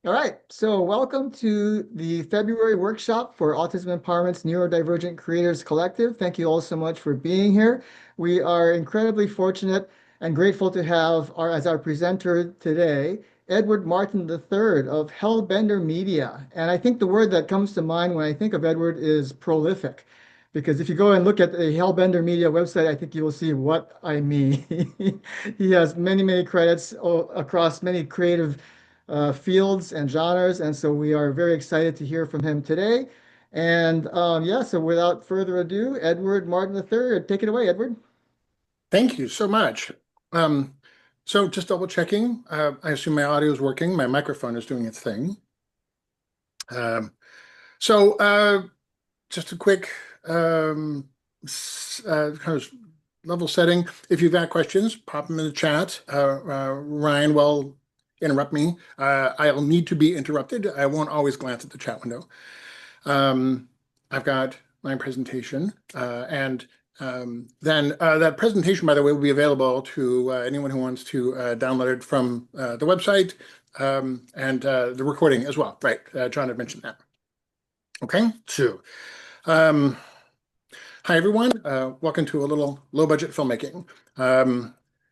All right, so welcome to the February workshop for Autism Empowerment's Neurodivergent Creators Collective. Thank you all so much for being here. We are incredibly fortunate and grateful to have as our presenter today, Edward Martin III of Hellbender Media. And I think the word that comes to mind when I think of Edward is prolific. Because if you go and look at the Hellbender Media website, I think you will see what I mean. He has many, many credits across many creative fields and genres. And so we are very excited to hear from him today. And yeah, so without further ado, Edward Martin III, take it away, Edward. Thank you so much. Um, so just double checking. I assume my audio is working. My microphone is doing its thing. Um, so just a quick kind of level setting. If you've got questions, pop them in the chat. Ryan will interrupt me. I'll need to be interrupted. I won't always glance at the chat window. I've got my presentation, and then that presentation, by the way, will be available to anyone who wants to download it from the website, and the recording as well. Right, John had mentioned that. Okay, so hi everyone. Welcome to a little low-budget filmmaking.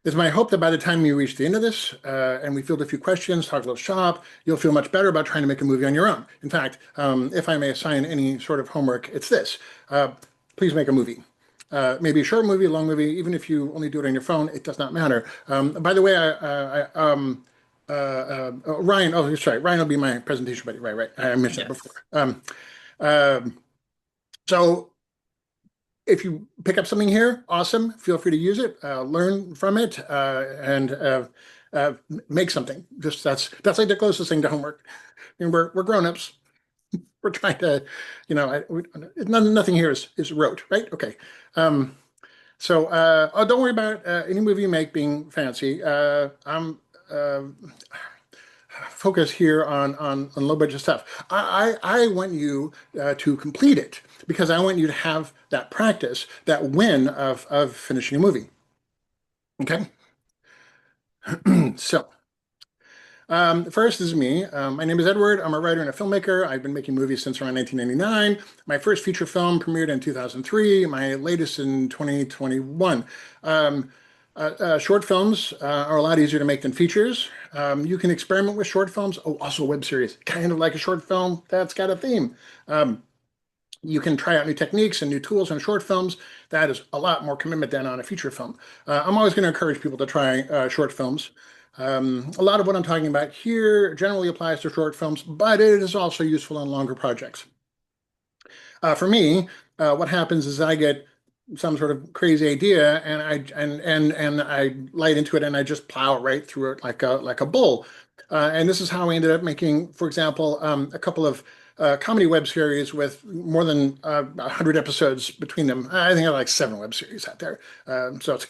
It's my hope that by the time you reach the end of this and we field a few questions, talk a little shop, you'll feel much better about trying to make a movie on your own. In fact, if I may assign any sort of homework, it's this. Please make a movie. Maybe a short movie, a long movie, even if you only do it on your phone, it does not matter. By the way, Ryan, oh, sorry, Ryan will be my presentation buddy, right. I mentioned that before. So if you pick up something here, awesome. Feel free to use it, learn from it, and make something. Just that's like the closest thing to homework. I mean, we're grown-ups. We're trying to, nothing here is rote, right? Okay. Oh, don't worry about any movie you make being fancy. I'm focus here on low budget stuff. I want you to complete it because I want you to have that practice, that win of finishing a movie. Okay. So first is me. My name is Edward. I'm a writer and a filmmaker. I've been making movies since around 1999. My first feature film premiered in 2003. My latest in 2021. Short films are a lot easier to make than features. You can experiment with short films. Oh, also a web series, kind of like a short film that's got a theme. You can try out new techniques and new tools on short films. That is a lot more commitment than on a feature film. I'm always going to encourage people to try short films. A lot of what I'm talking about here generally applies to short films, but it is also useful on longer projects. For me, what happens is I get some sort of crazy idea and I light into it and I just plow right through it like a bull. And this is how I ended up making, for example, a couple of comedy web series with more than 100 episodes between them. I think I have like 7 web series out there. So it's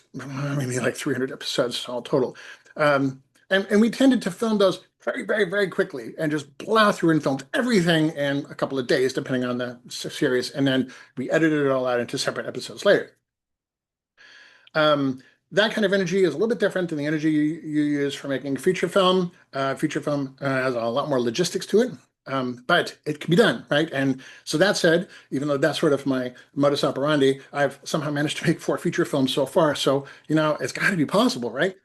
maybe like 300 episodes all total. And we tended to film those very, very, very quickly and just plow through and filmed everything in a couple of days, depending on the series. And then we edited it all out into separate episodes later. That kind of energy is a little bit different than the energy you use for making a feature film. Feature film has a lot more logistics to it. But it can be done, right? And so that said, even though that's sort of my modus operandi, I've somehow managed to make 4 feature films so far. So, it's got to be possible, right?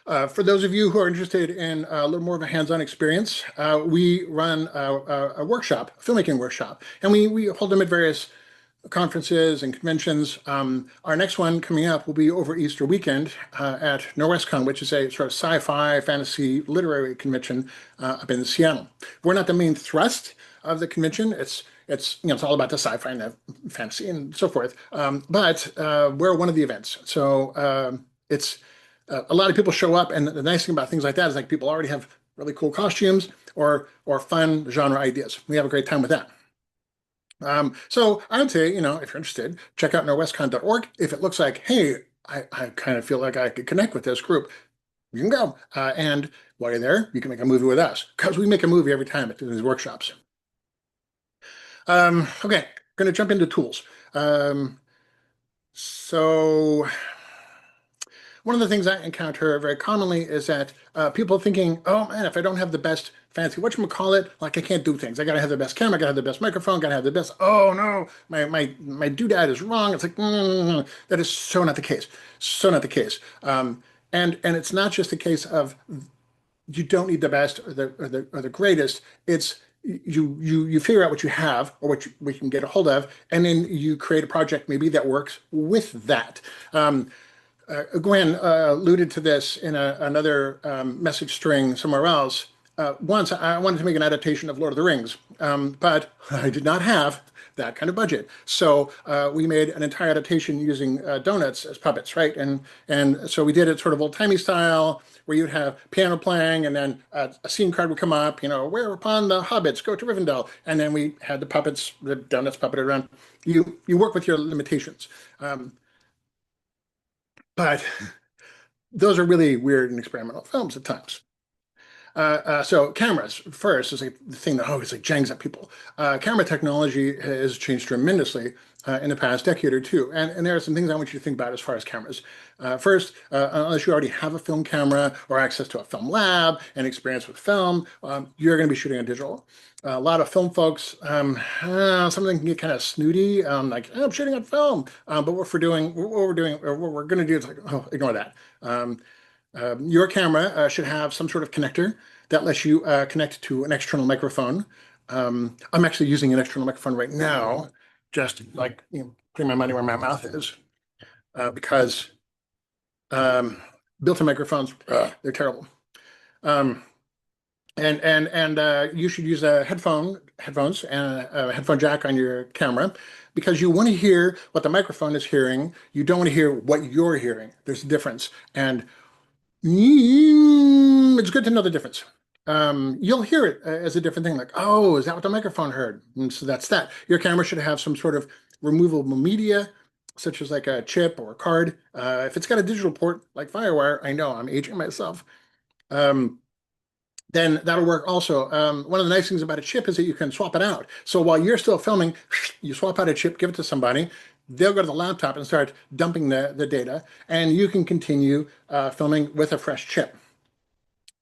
For those of you who are interested in a little more of a hands-on experience, we run a workshop, a filmmaking workshop, and we hold them at various conferences and conventions. Our next one coming up will be over Easter weekend at NorwestCon, which is a sort of sci-fi, fantasy, literary convention up in Seattle. We're not the main thrust of the convention. It's all about the sci-fi and the fantasy and so forth. But we're one of the events. So it's a lot of people show up, and the nice thing about things like that is like people already have really cool costumes or fun genre ideas. We have a great time with that. So I would say, if you're interested, check out norwestcon.org. If it looks like, hey, I kind of feel like I could connect with this group, you can go. And while you're there, you can make a movie with us because we make a movie every time at these workshops. Okay, going to jump into tools. So one of the things I encounter very commonly is that people thinking, oh man, if I don't have the best fancy whatchamacallit, like I can't do things. I gotta have the best camera, gotta have the best microphone, gotta have the best. Oh no, my doodad is wrong. It's like, no. That is so not the case. So not the case. And it's not just a case of you don't need the best or the greatest. It's you figure out what you have or we can get a hold of, and then you create a project maybe that works with that. Gwen alluded to this in another message string somewhere else. Once I wanted to make an adaptation of Lord of the Rings, but I did not have that kind of budget. So we made an entire adaptation using donuts as puppets, right? And so we did it sort of old-timey style, where you'd have piano playing, and then a scene card would come up, whereupon the hobbits go to Rivendell, and then we had the puppets, the donuts puppeted around. You work with your limitations. But those are really weird and experimental films at times. So cameras first is like the thing that always like jangs at people. Camera technology has changed tremendously in the past decade or two, and there are some things I want you to think about as far as cameras. First, unless you already have a film camera or access to a film lab and experience with film, you're going to be shooting on digital. A lot of film folks, some of them can get kind of snooty, like oh, I'm shooting on film, but what we're going to do is like, oh, ignore that. Your camera should have some sort of connector that lets you connect to an external microphone. I'm actually using an external microphone right now, just like putting my money where my mouth is, because built-in microphones, they're terrible. And you should use headphones and a headphone jack on your camera because you want to hear what the microphone is hearing. You don't want to hear what you're hearing. There's a difference. And it's good to know the difference. You'll hear it as a different thing, like, oh, is that what the microphone heard? And so that's that. Your camera should have some sort of removable media, such as like a chip or a card. If it's got a digital port like Firewire, I know I'm aging myself. Then that'll work also. One of the nice things about a chip is that you can swap it out. So while you're still filming, you swap out a chip, give it to somebody. They'll go to the laptop and start dumping the data, and you can continue filming with a fresh chip.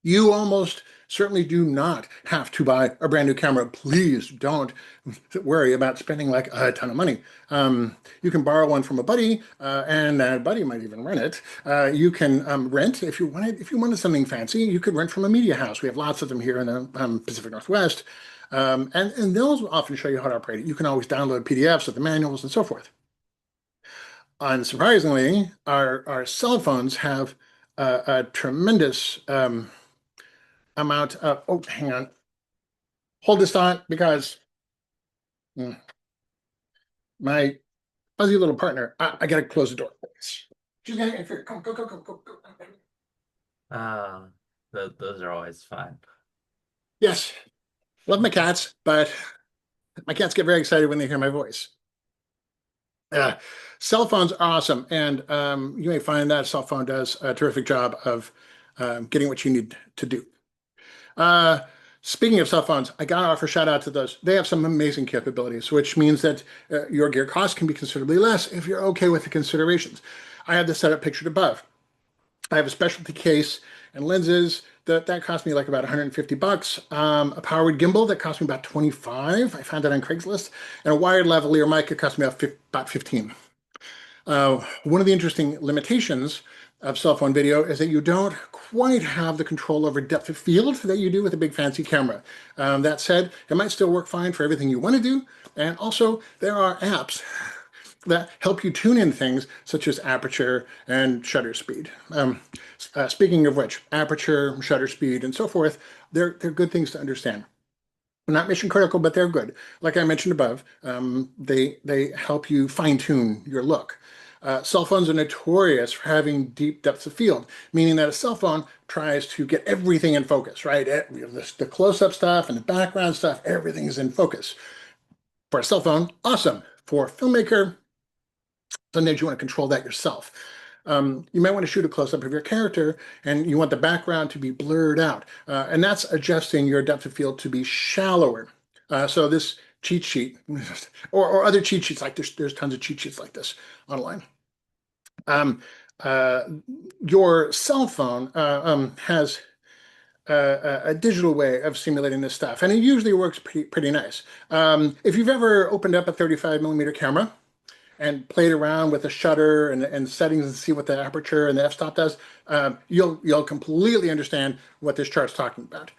You almost certainly do not have to buy a brand new camera. Please don't worry about spending like a ton of money. You can borrow one from a buddy, and that buddy might even rent it. You can rent if you wanted. If you wanted something fancy, you could rent from a media house. We have lots of them here in the Pacific Northwest, and those often show you how to operate it. You can always download PDFs of the manuals and so forth. Unsurprisingly, our cell phones have a tremendous amount of, oh, hang on. Hold this thought because my fuzzy little partner, I gotta close the door. She's gonna interfere. Come, go, go, go, go, go. Uh, those are always fun. Yes, love my cats, but my cats get very excited when they hear my voice. Cell phones are awesome, and you may find that a cell phone does a terrific job of getting what you need to do. Speaking of cell phones, I gotta offer a shout out to those. They have some amazing capabilities, which means that your gear cost can be considerably less if you're okay with the considerations. I have the setup pictured above. I have a specialty case and lenses that cost me like about 150 bucks. A powered gimbal that cost me about 25. I found that on Craigslist. And a wired lavalier mic that cost me about 15. One of the interesting limitations of cell phone video is that you don't quite have the control over depth of field that you do with a big fancy camera. That said, it might still work fine for everything you want to do. And also, there are apps that help you tune in things such as aperture and shutter speed. Speaking of which, aperture, shutter speed, and so forth, they're good things to understand. Not mission critical, but they're good. Like I mentioned above, they help you fine tune your look. Cell phones are notorious for having deep depths of field, meaning that a cell phone tries to get everything in focus, right? The close-up stuff and the background stuff, everything is in focus. For a cell phone, awesome. For a filmmaker, sometimes you want to control that yourself. You might want to shoot a close-up of your character and you want the background to be blurred out. And that's adjusting your depth of field to be shallower. So this cheat sheet or other cheat sheets, like there's tons of cheat sheets like this online. uh, your cell phone has a digital way of simulating this stuff, and it usually works pretty nice. If you've ever opened up a 35 millimeter camera and played around with the shutter and settings and see what the aperture and the f-stop does, you'll completely understand what this chart's talking about.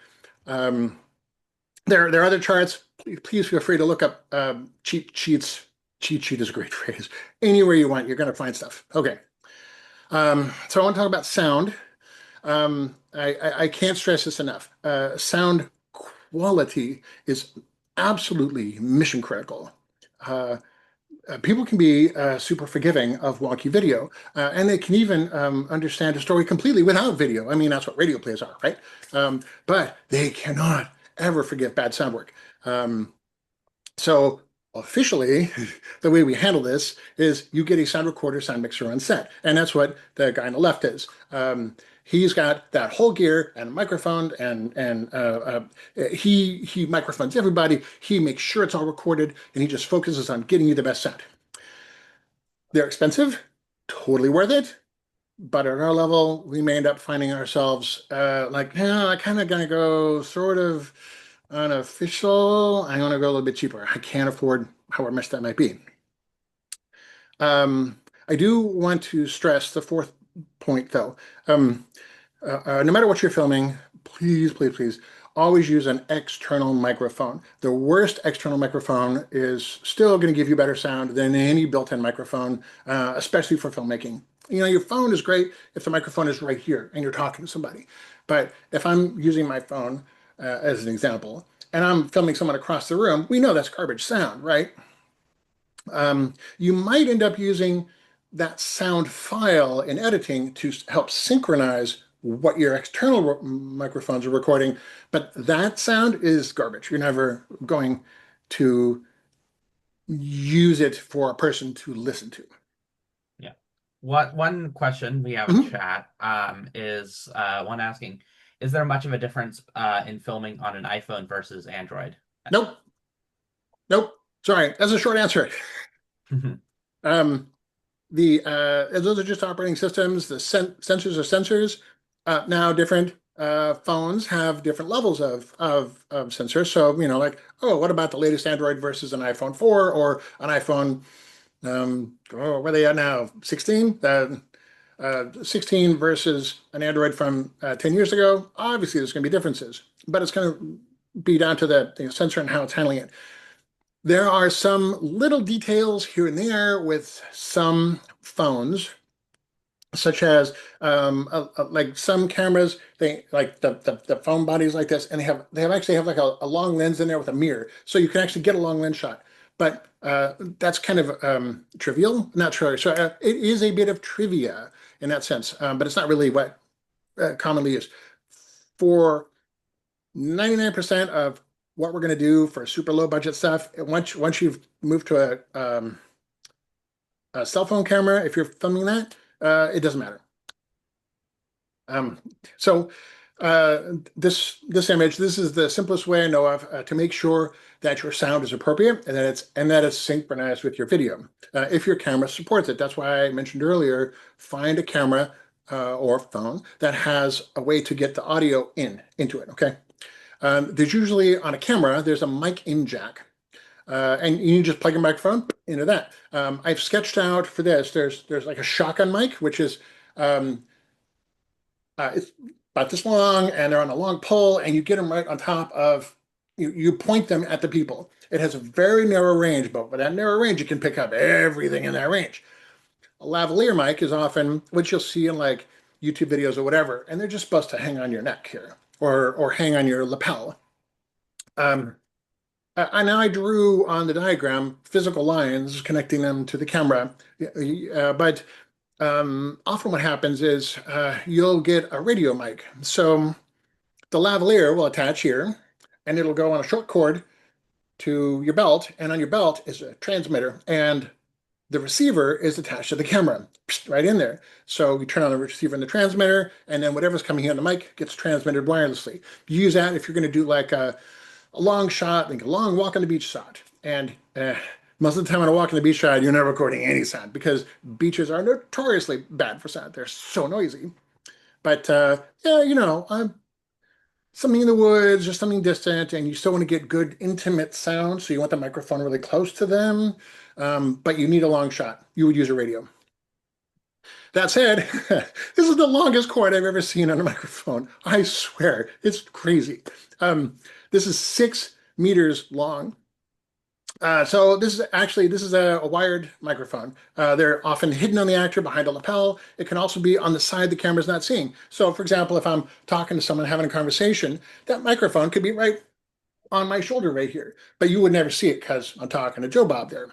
There are other charts. Please feel free to look up cheat sheets. Cheat sheet is a great phrase. Anywhere you want, you're going to find stuff. Okay. So I want to talk about sound. I can't stress this enough. Sound quality is absolutely mission critical. People can be super forgiving of wonky video, and they can even understand a story completely without video. I mean, that's what radio plays are, right? But they cannot ever forgive bad sound work. So officially, the way we handle this is you get a sound recorder, sound mixer on set, and that's what the guy on the left is. He's got that whole gear and a microphone, and he microphones everybody. He makes sure it's all recorded, and he just focuses on getting you the best sound. They're expensive, totally worth it, but at our level, we may end up finding ourselves like, yeah, I kind of gonna go sort of unofficial. I want to go a little bit cheaper. I can't afford however much that might be. I do want to stress the fourth point, though. No matter what you're filming, please, please, please, always use an external microphone. The worst external microphone is still going to give you better sound than any built-in microphone, especially for filmmaking. You know, your phone is great if the microphone is right here and you're talking to somebody. But if I'm using my phone as an example, and I'm filming someone across the room, we know that's garbage sound, right? You might end up using that sound file in editing to help synchronize what your external microphones are recording, but that sound is garbage. You're never going to use it for a person to listen to. Yeah. One question we have in chat is one asking, is there much of a difference in filming on an iPhone versus Android? Nope. Nope. Sorry, that's a short answer. Those are just operating systems. The sensors are sensors. Now different phones have different levels of sensors. So, you know, like, oh, what about the latest Android versus an iPhone 4 or an iPhone, where are they at now? 16? 16 versus an Android from 10 years ago. Obviously, there's going to be differences, but it's going to be down to the sensor and how it's handling it. There are some little details here and there with some phones, such as like some cameras, they like the phone bodies like this, and they actually have like a long lens in there with a mirror, so you can actually get a long lens shot. But that's kind of trivial, not true. So it is a bit of trivia in that sense, but it's not really what commonly used. For 99% of what we're going to do for super low budget stuff, once you've moved to a cell phone camera, if you're filming that, it doesn't matter. So this image, this is the simplest way I know of to make sure that your sound is appropriate and that it's synchronized with your video. If your camera supports it, that's why I mentioned earlier, find a camera or phone that has a way to get the audio into it. Okay. There's usually on a camera, there's a mic in jack. And you just plug your microphone into that. I've sketched out for this, there's like a shotgun mic, which is it's about this long and they're on a long pole and you get them right on top of, you point them at the people. It has a very narrow range, but with that narrow range, you can pick up everything in that range. A lavalier mic is often, which you'll see in like YouTube videos or whatever, and they're just supposed to hang on your neck here or hang on your lapel. And I drew on the diagram physical lines connecting them to the camera, but often what happens is you'll get a radio mic. So the lavalier will attach here, and it'll go on a short cord to your belt, and on your belt is a transmitter, and the receiver is attached to the camera, right in there. So you turn on the receiver and the transmitter, and then whatever's coming in on the mic gets transmitted wirelessly. You use that if you're going to do like a long shot, like a long walk on the beach shot. And Most of the time when I walk on the beach side, you're not recording any sound because beaches are notoriously bad for sound. They're so noisy. But yeah, something in the woods or something distant, and you still want to get good intimate sound, so you want the microphone really close to them, but you need a long shot. You would use a radio. That said, this is the longest cord I've ever seen on a microphone. I swear, it's crazy. This is 6 meters long. So this is a wired microphone. They're often hidden on the actor behind a lapel. It can also be on the side the camera's not seeing. So for example, if I'm talking to someone having a conversation, that microphone could be right on my shoulder right here, but you would never see it because I'm talking to Joe Bob there.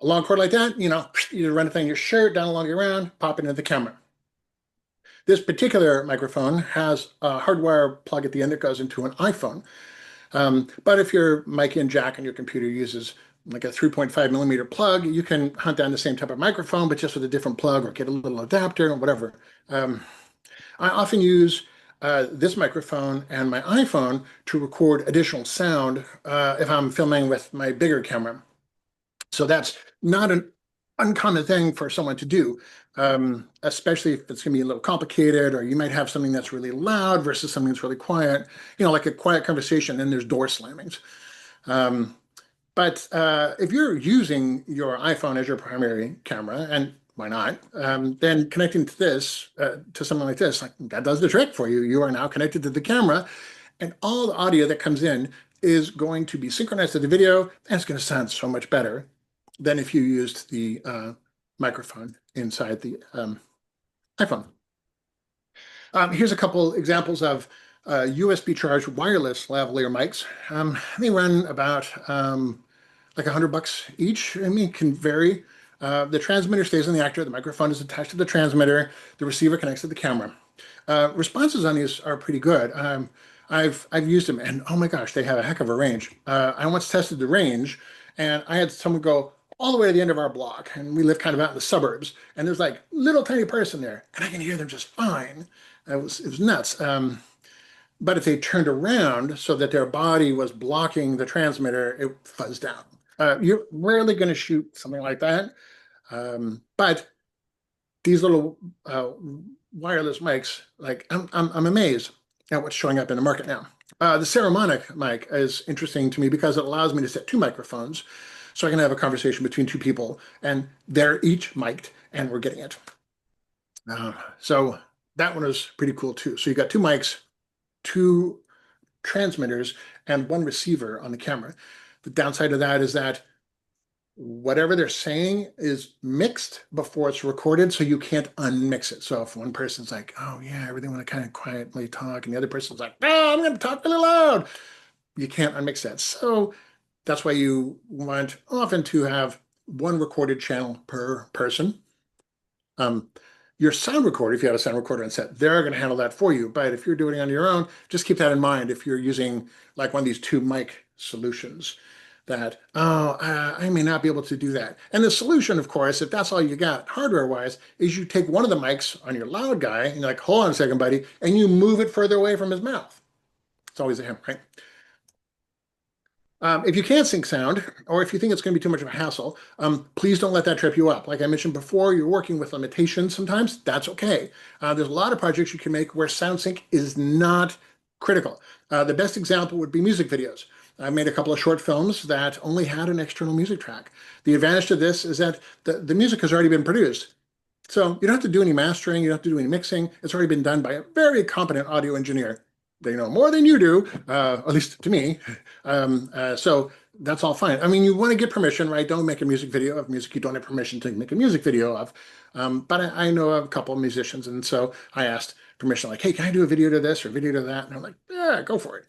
A long cord like that, you run it in your shirt, down along your round, pop it into the camera. This particular microphone has a hardwire plug at the end that goes into an iPhone. But if your mic and jack on your computer uses like a 3.5 millimeter plug, you can hunt down the same type of microphone, but just with a different plug or get a little adapter or whatever. I often use this microphone and my iPhone to record additional sound if I'm filming with my bigger camera. So that's not an uncommon thing for someone to do, especially if it's going to be a little complicated, or you might have something that's really loud versus something that's really quiet, like a quiet conversation, and there's door slammings. But if you're using your iPhone as your primary camera, and why not, then connecting to this, to something like this, like that does the trick for you. You are now connected to the camera, and all the audio that comes in is going to be synchronized to the video, and it's going to sound so much better than if you used the microphone inside the iPhone. Here's a couple examples of USB charged wireless lavalier mics. They run about like $100 each. I mean, it can vary. The transmitter stays on the actor. The microphone is attached to the transmitter. The receiver connects to the camera. Responses on these are pretty good. I've used them, and oh my gosh, they have a heck of a range. I once tested the range, and I had someone go all the way to the end of our block, and we live kind of out in the suburbs, and there's like little tiny person there, and I can hear them just fine. It was nuts. But if they turned around so that their body was blocking the transmitter, it fuzzed out. You're rarely going to shoot something like that, but these little wireless mics, like I'm amazed at what's showing up in the market now. The Saramonic mic is interesting to me because it allows me to set 2 microphones, so I can have a conversation between 2 people, and they're each mic'd, and we're getting it. So that one is pretty cool too. So you got 2 mics, 2 transmitters, and 1 receiver on the camera. The downside of that is that whatever they're saying is mixed before it's recorded, so you can't unmix it. So if one person's like, oh yeah, I really want to kind of quietly talk, and the other person's like, oh, I'm going to talk really loud, you can't unmix that. So that's why you want often to have 1 recorded channel per person. Your sound recorder, if you have a sound recorder on set, they're going to handle that for you. But if you're doing it on your own, just keep that in mind if you're using like one of these 2 mic solutions that, I may not be able to do that. And the solution, of course, if that's all you got hardware-wise, is you take one of the mics on your loud guy and you're like, hold on a second, buddy, and you move it further away from his mouth. It's always a him, right? If you can't sync sound, or if you think it's going to be too much of a hassle, please don't let that trip you up. Like I mentioned before, you're working with limitations sometimes. That's okay. There's a lot of projects you can make where sound sync is not critical. The best example would be music videos. I made a couple of short films that only had an external music track. The advantage to this is that the music has already been produced. So you don't have to do any mastering, you don't have to do any mixing. It's already been done by a very competent audio engineer. They know more than you do, at least to me. So that's all fine. I mean, you want to get permission, right? Don't make a music video of music you don't have permission to make a music video of. But I know of a couple of musicians, and so I asked permission, like, hey, can I do a video to this or a video to that? And I'm like, yeah, go for it.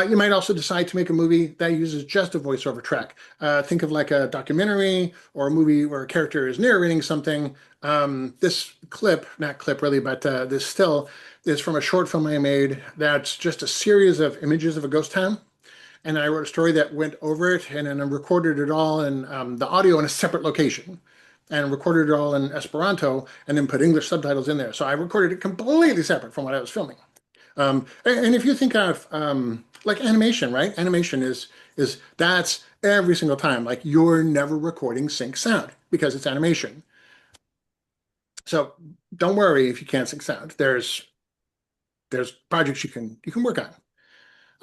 You might also decide to make a movie that uses just a voiceover track. Think of like a documentary or a movie where a character is narrating something. This clip, not clip really, but this still is from a short film I made that's just a series of images of a ghost town. And I wrote a story that went over it, and then I recorded it all in the audio in a separate location, and recorded it all in Esperanto, and then put English subtitles in there. So I recorded it completely separate from what I was filming. And if you think of like animation, right? Animation is that's every single time. Like you're never recording sync sound because it's animation. So don't worry if you can't sync sound. There's projects you can work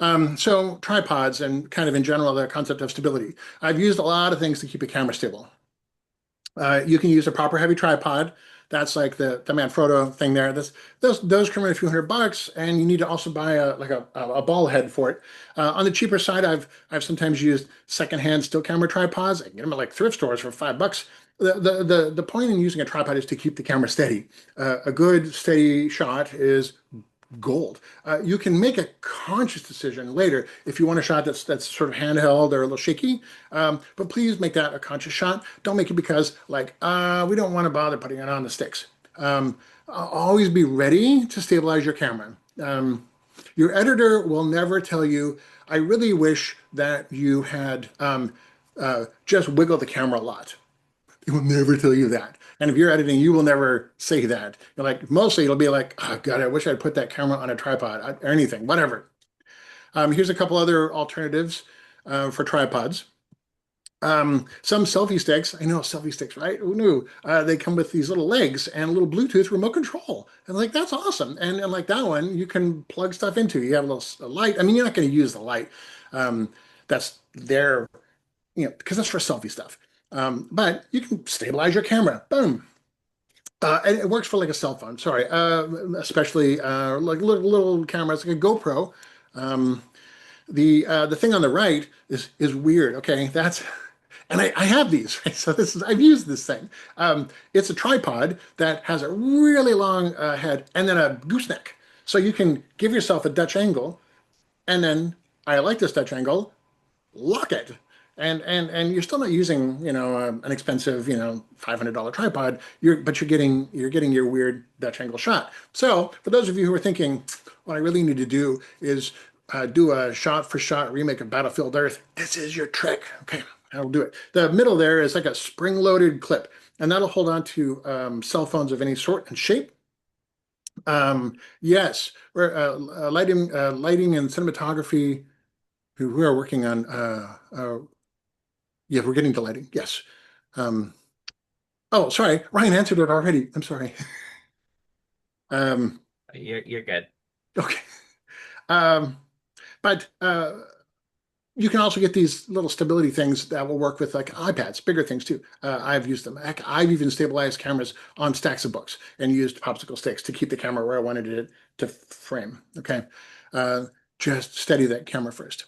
on. So tripods and kind of in general the concept of stability. I've used a lot of things to keep a camera stable. You can use a proper heavy tripod. That's like the Manfrotto thing there. Those come in a few $100, and you need to also buy a ball head for it. On the cheaper side, I've sometimes used secondhand still camera tripods. I can get them at like thrift stores for $5. The point in using a tripod is to keep the camera steady. A good steady shot is gold. You can make a conscious decision later if you want a shot that's sort of handheld or a little shaky. But please make that a conscious shot. Don't make it because like we don't want to bother putting it on the sticks. Always be ready to stabilize your camera. Your editor will never tell you, I really wish that you had just wiggle the camera a lot. It will never tell you that. And if you're editing, you will never say that. You're like, mostly it'll be like, oh God, I wish I'd put that camera on a tripod or anything, whatever. Here's a couple other alternatives for tripods. Some selfie sticks, I know selfie sticks, right? Who knew? They come with these little legs and a little Bluetooth remote control. And like, that's awesome. And like that one, you can plug stuff into. You have a light. I mean, you're not going to use the light. That's there, because that's for selfie stuff. But you can stabilize your camera. Boom. And it works for like a cell phone. Sorry, especially like little cameras like a GoPro. Um, the thing on the right is weird. Okay, and I have these. Right? So I've used this thing. It's a tripod that has a really long head and then a gooseneck. So you can give yourself a Dutch angle, and then I like this Dutch angle. Lock it. And you're still not using, an expensive, $500 tripod. But you're getting your weird Dutch angle shot. So for those of you who are thinking, what I really need to do is do a shot-for-shot remake of Battlefield Earth, this is your trick. Okay, I'll do it. The middle there is like a spring-loaded clip, and that'll hold on to cell phones of any sort and shape. Yes, we're lighting and cinematography. We are working on yeah, we're getting to lighting. Yes. Um, oh, sorry. Ryan answered it already. I'm sorry. Um, You're good. okay. Um, but you can also get these little stability things that will work with like iPads, bigger things too. I've used them. Heck, I've even stabilized cameras on stacks of books and used popsicle sticks to keep the camera where I wanted it to frame. Okay. Uh, just steady that camera first.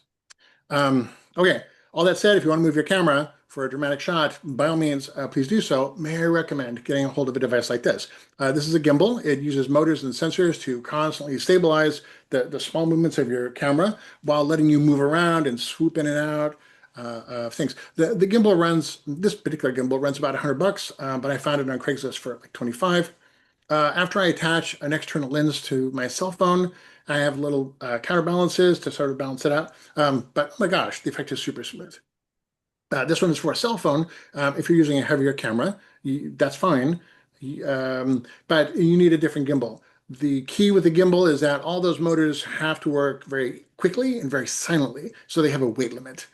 Okay, all that said, if you want to move your camera for a dramatic shot, by all means, please do so. May I recommend getting a hold of a device like this? This is a gimbal. It uses motors and sensors to constantly stabilize the small movements of your camera while letting you move around and swoop in and out of things. The gimbal this particular gimbal runs about $100, but I found it on Craigslist for like 25. After I attach an external lens to my cell phone, I have little counterbalances to sort of balance it out. But oh my gosh, the effect is super smooth. This one is for a cell phone. If you're using a heavier camera, that's fine. But you need a different gimbal. The key with the gimbal is that all those motors have to work very quickly and very silently, so they have a weight limit.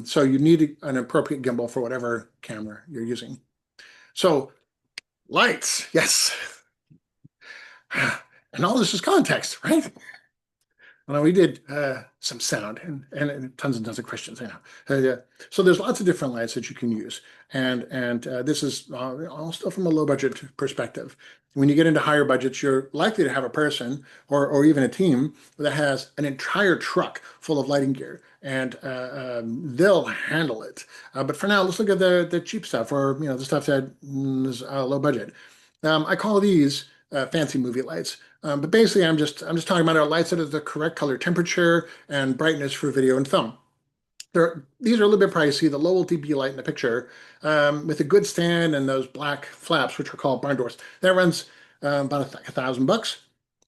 So you need an appropriate gimbal for whatever camera you're using. So lights, yes. And all this is context, right? Well, we did some sound and tons and tons of questions. I know. Yeah. So there's lots of different lights that you can use, and this is all stuff from a low budget perspective. When you get into higher budgets, you're likely to have a person or even a team that has an entire truck full of lighting gear, and they'll handle it. But for now, let's look at the cheap stuff, or the stuff that is low budget. I call these fancy movie lights. But basically, I'm just talking about our lights that are the correct color temperature and brightness for video and film. These are a little bit pricey. The low LTP light in the picture, with a good stand and those black flaps, which are called barn doors, that runs about $1,000.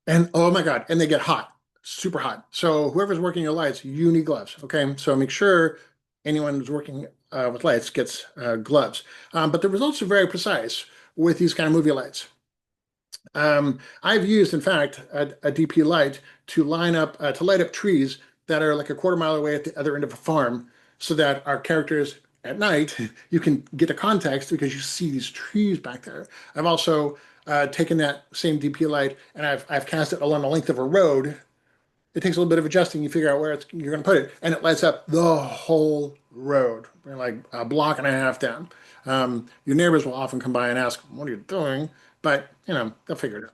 And oh my God, and they get hot, super hot. So whoever's working your lights, you need gloves. Okay, so make sure anyone who's working with lights gets gloves. But the results are very precise with these kind of movie lights. I've used, in fact, a DP light to light up trees that are like a quarter mile away at the other end of a farm. so that our characters at night, you can get the context because you see these trees back there. I've also taken that same DP light and I've cast it along the length of a road. It takes a little bit of adjusting. You figure out where you're going to put it, and it lights up the whole road, like a block and a half down. Your neighbors will often come by and ask, "What are you doing?" But they'll figure it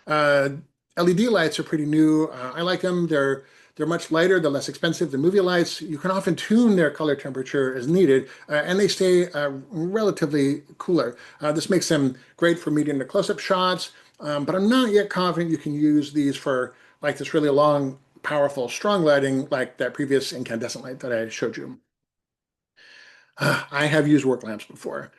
out. LED lights are pretty new. I like them. They're much lighter. They're less expensive than movie lights. You can often tune their color temperature as needed, and they stay relatively cooler. This makes them great for medium to close-up shots, but I'm not yet confident you can use these for like this really long, powerful, strong lighting like that previous incandescent light that I showed you. I have used work lamps before.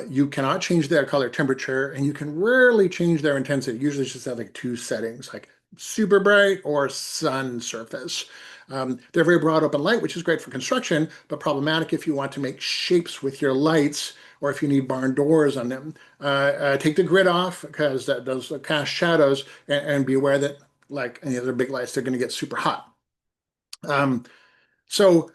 You cannot change their color temperature, and you can rarely change their intensity. Usually, it's just have like two settings, like super bright or sun surface. They're very broad open light, which is great for construction, but problematic if you want to make shapes with your lights or if you need barn doors on them. Take the grid off because those cast shadows, and be aware that, like any other big lights, they're going to get super hot. So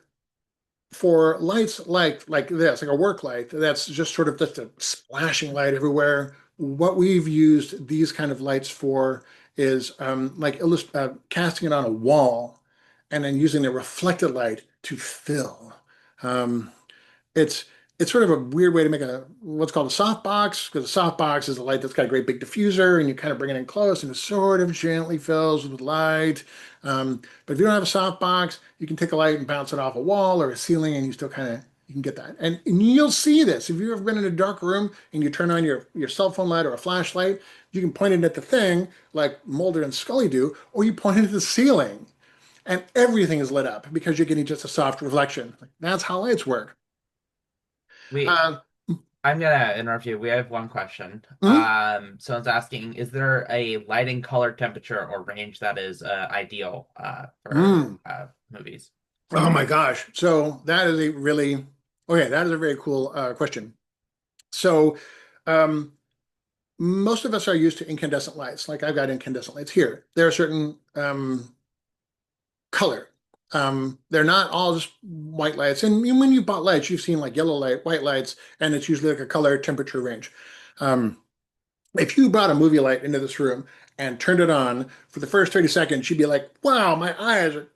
for lights like this, like a work light, that's just sort of just a splashing light everywhere. What we've used these kind of lights for is like casting it on a wall and then using the reflected light to fill. Um, it's it's sort of a weird way to make a what's called a softbox, because a softbox is a light that's got a great big diffuser, and you kind of bring it in close, and it sort of gently fills with light. But if you don't have a softbox, you can take a light and bounce it off a wall or a ceiling, and you can get that. And you'll see this if you've ever been in a dark room and you turn on your cell phone light or a flashlight. You can point it at the thing like Mulder and Scully do, or you point it at the ceiling, and everything is lit up because you're getting just a soft reflection. That's how lights work. We Uh, I'm gonna interrupt you. We have one question. mhm. Someone's asking, is there a lighting, color, temperature, or range that is ideal for Mm. movies? Oh my gosh. So that is a really, okay, that is a very cool question. So um, most of us are used to incandescent lights. Like I've got incandescent lights here. There are certain color. They're not all just white lights. And when you bought lights, you've seen like yellow light, white lights, and it's usually like a color temperature range. Um, if you brought a movie light into this room and turned it on for the first 30 seconds, you'd be like, wow, my eyes are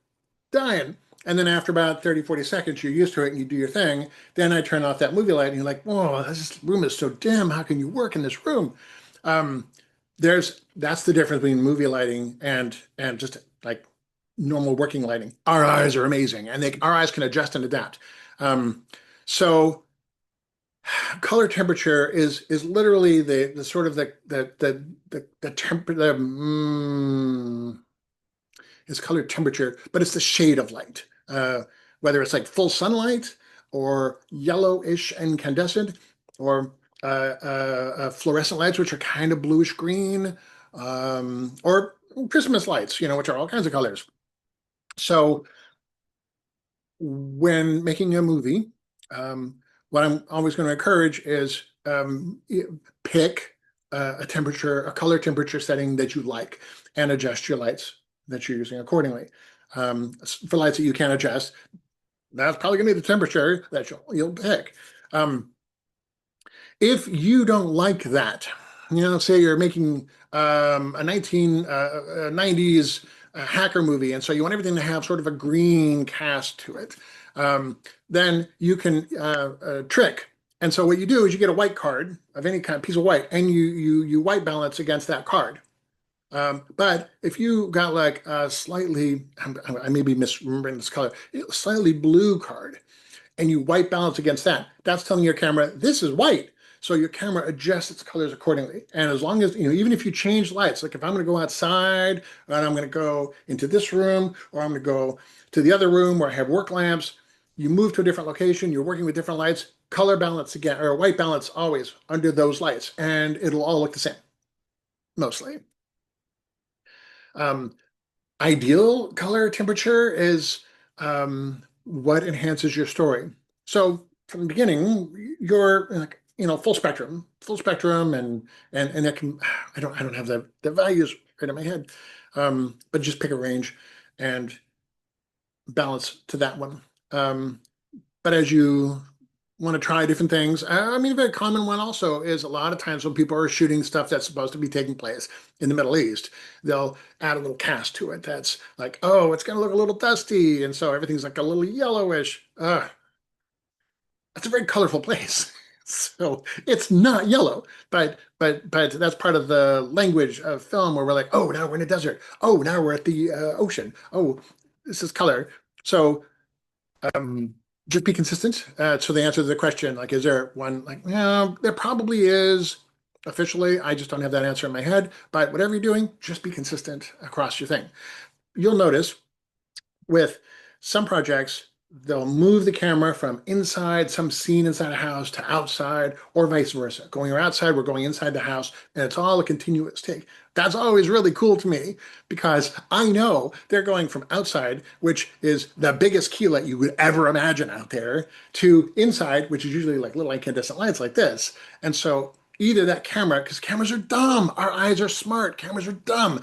dying. And then after about 30, 40 seconds, you're used to it and you do your thing. Then I turn off that movie light and you're like, whoa, this room is so dim. How can you work in this room? Um, that's the difference between movie lighting and just like normal working lighting. Our eyes are amazing and our eyes can adjust and adapt. Um, so color temperature is literally the sort of the temper is color temperature, but it's the shade of light. Whether it's like full sunlight or yellowish incandescent or fluorescent lights, which are kind of bluish green, or Christmas lights, which are all kinds of colors. So when making a movie, what I'm always going to encourage is pick a color temperature setting that you like, and adjust your lights that you're using accordingly. For lights that you can adjust, that's probably going to be the temperature that you'll pick. If you don't like that, say you're making a 1990s hacker movie, and so you want everything to have sort of a green cast to it, then you can trick. And so what you do is you get a white card of any kind, piece of white, and you white balance against that card. But if you got like a slightly, I may be misremembering this color, slightly blue card, and you white balance against that, that's telling your camera, this is white. So your camera adjusts its colors accordingly. And as long as, even if you change lights, like if I'm going to go outside and I'm going to go into this room, or I'm going to go to the other room where I have work lamps, you move to a different location, you're working with different lights, color balance again, or white balance always under those lights, and it'll all look the same, mostly. Um, Ideal color temperature is what enhances your story. So from the beginning, you're like, full spectrum, and that can, I don't have the values right in my head, but just pick a range and balance to that one. But as you want to try different things, I mean, a very common one also is a lot of times when people are shooting stuff that's supposed to be taking place in the Middle East, they'll add a little cast to it that's like, oh, it's going to look a little dusty. And so everything's like a little yellowish. That's a very colorful place. So it's not yellow, but that's part of the language of film where we're like, oh, now we're in a desert. Oh, now we're at the ocean. Oh, this is color. So um, just be consistent. So the answer to the question, like, is there one? Like, no, there probably is. Officially, I just don't have that answer in my head. But whatever you're doing, just be consistent across your thing. You'll notice with some projects, they'll move the camera from inside some scene inside a house to outside, or vice versa. Going outside, we're going inside the house, and it's all a continuous take. That's always really cool to me because I know they're going from outside, which is the biggest key light you would ever imagine out there, to inside, which is usually like little incandescent lights like this. And so either that camera, because cameras are dumb, our eyes are smart, cameras are dumb.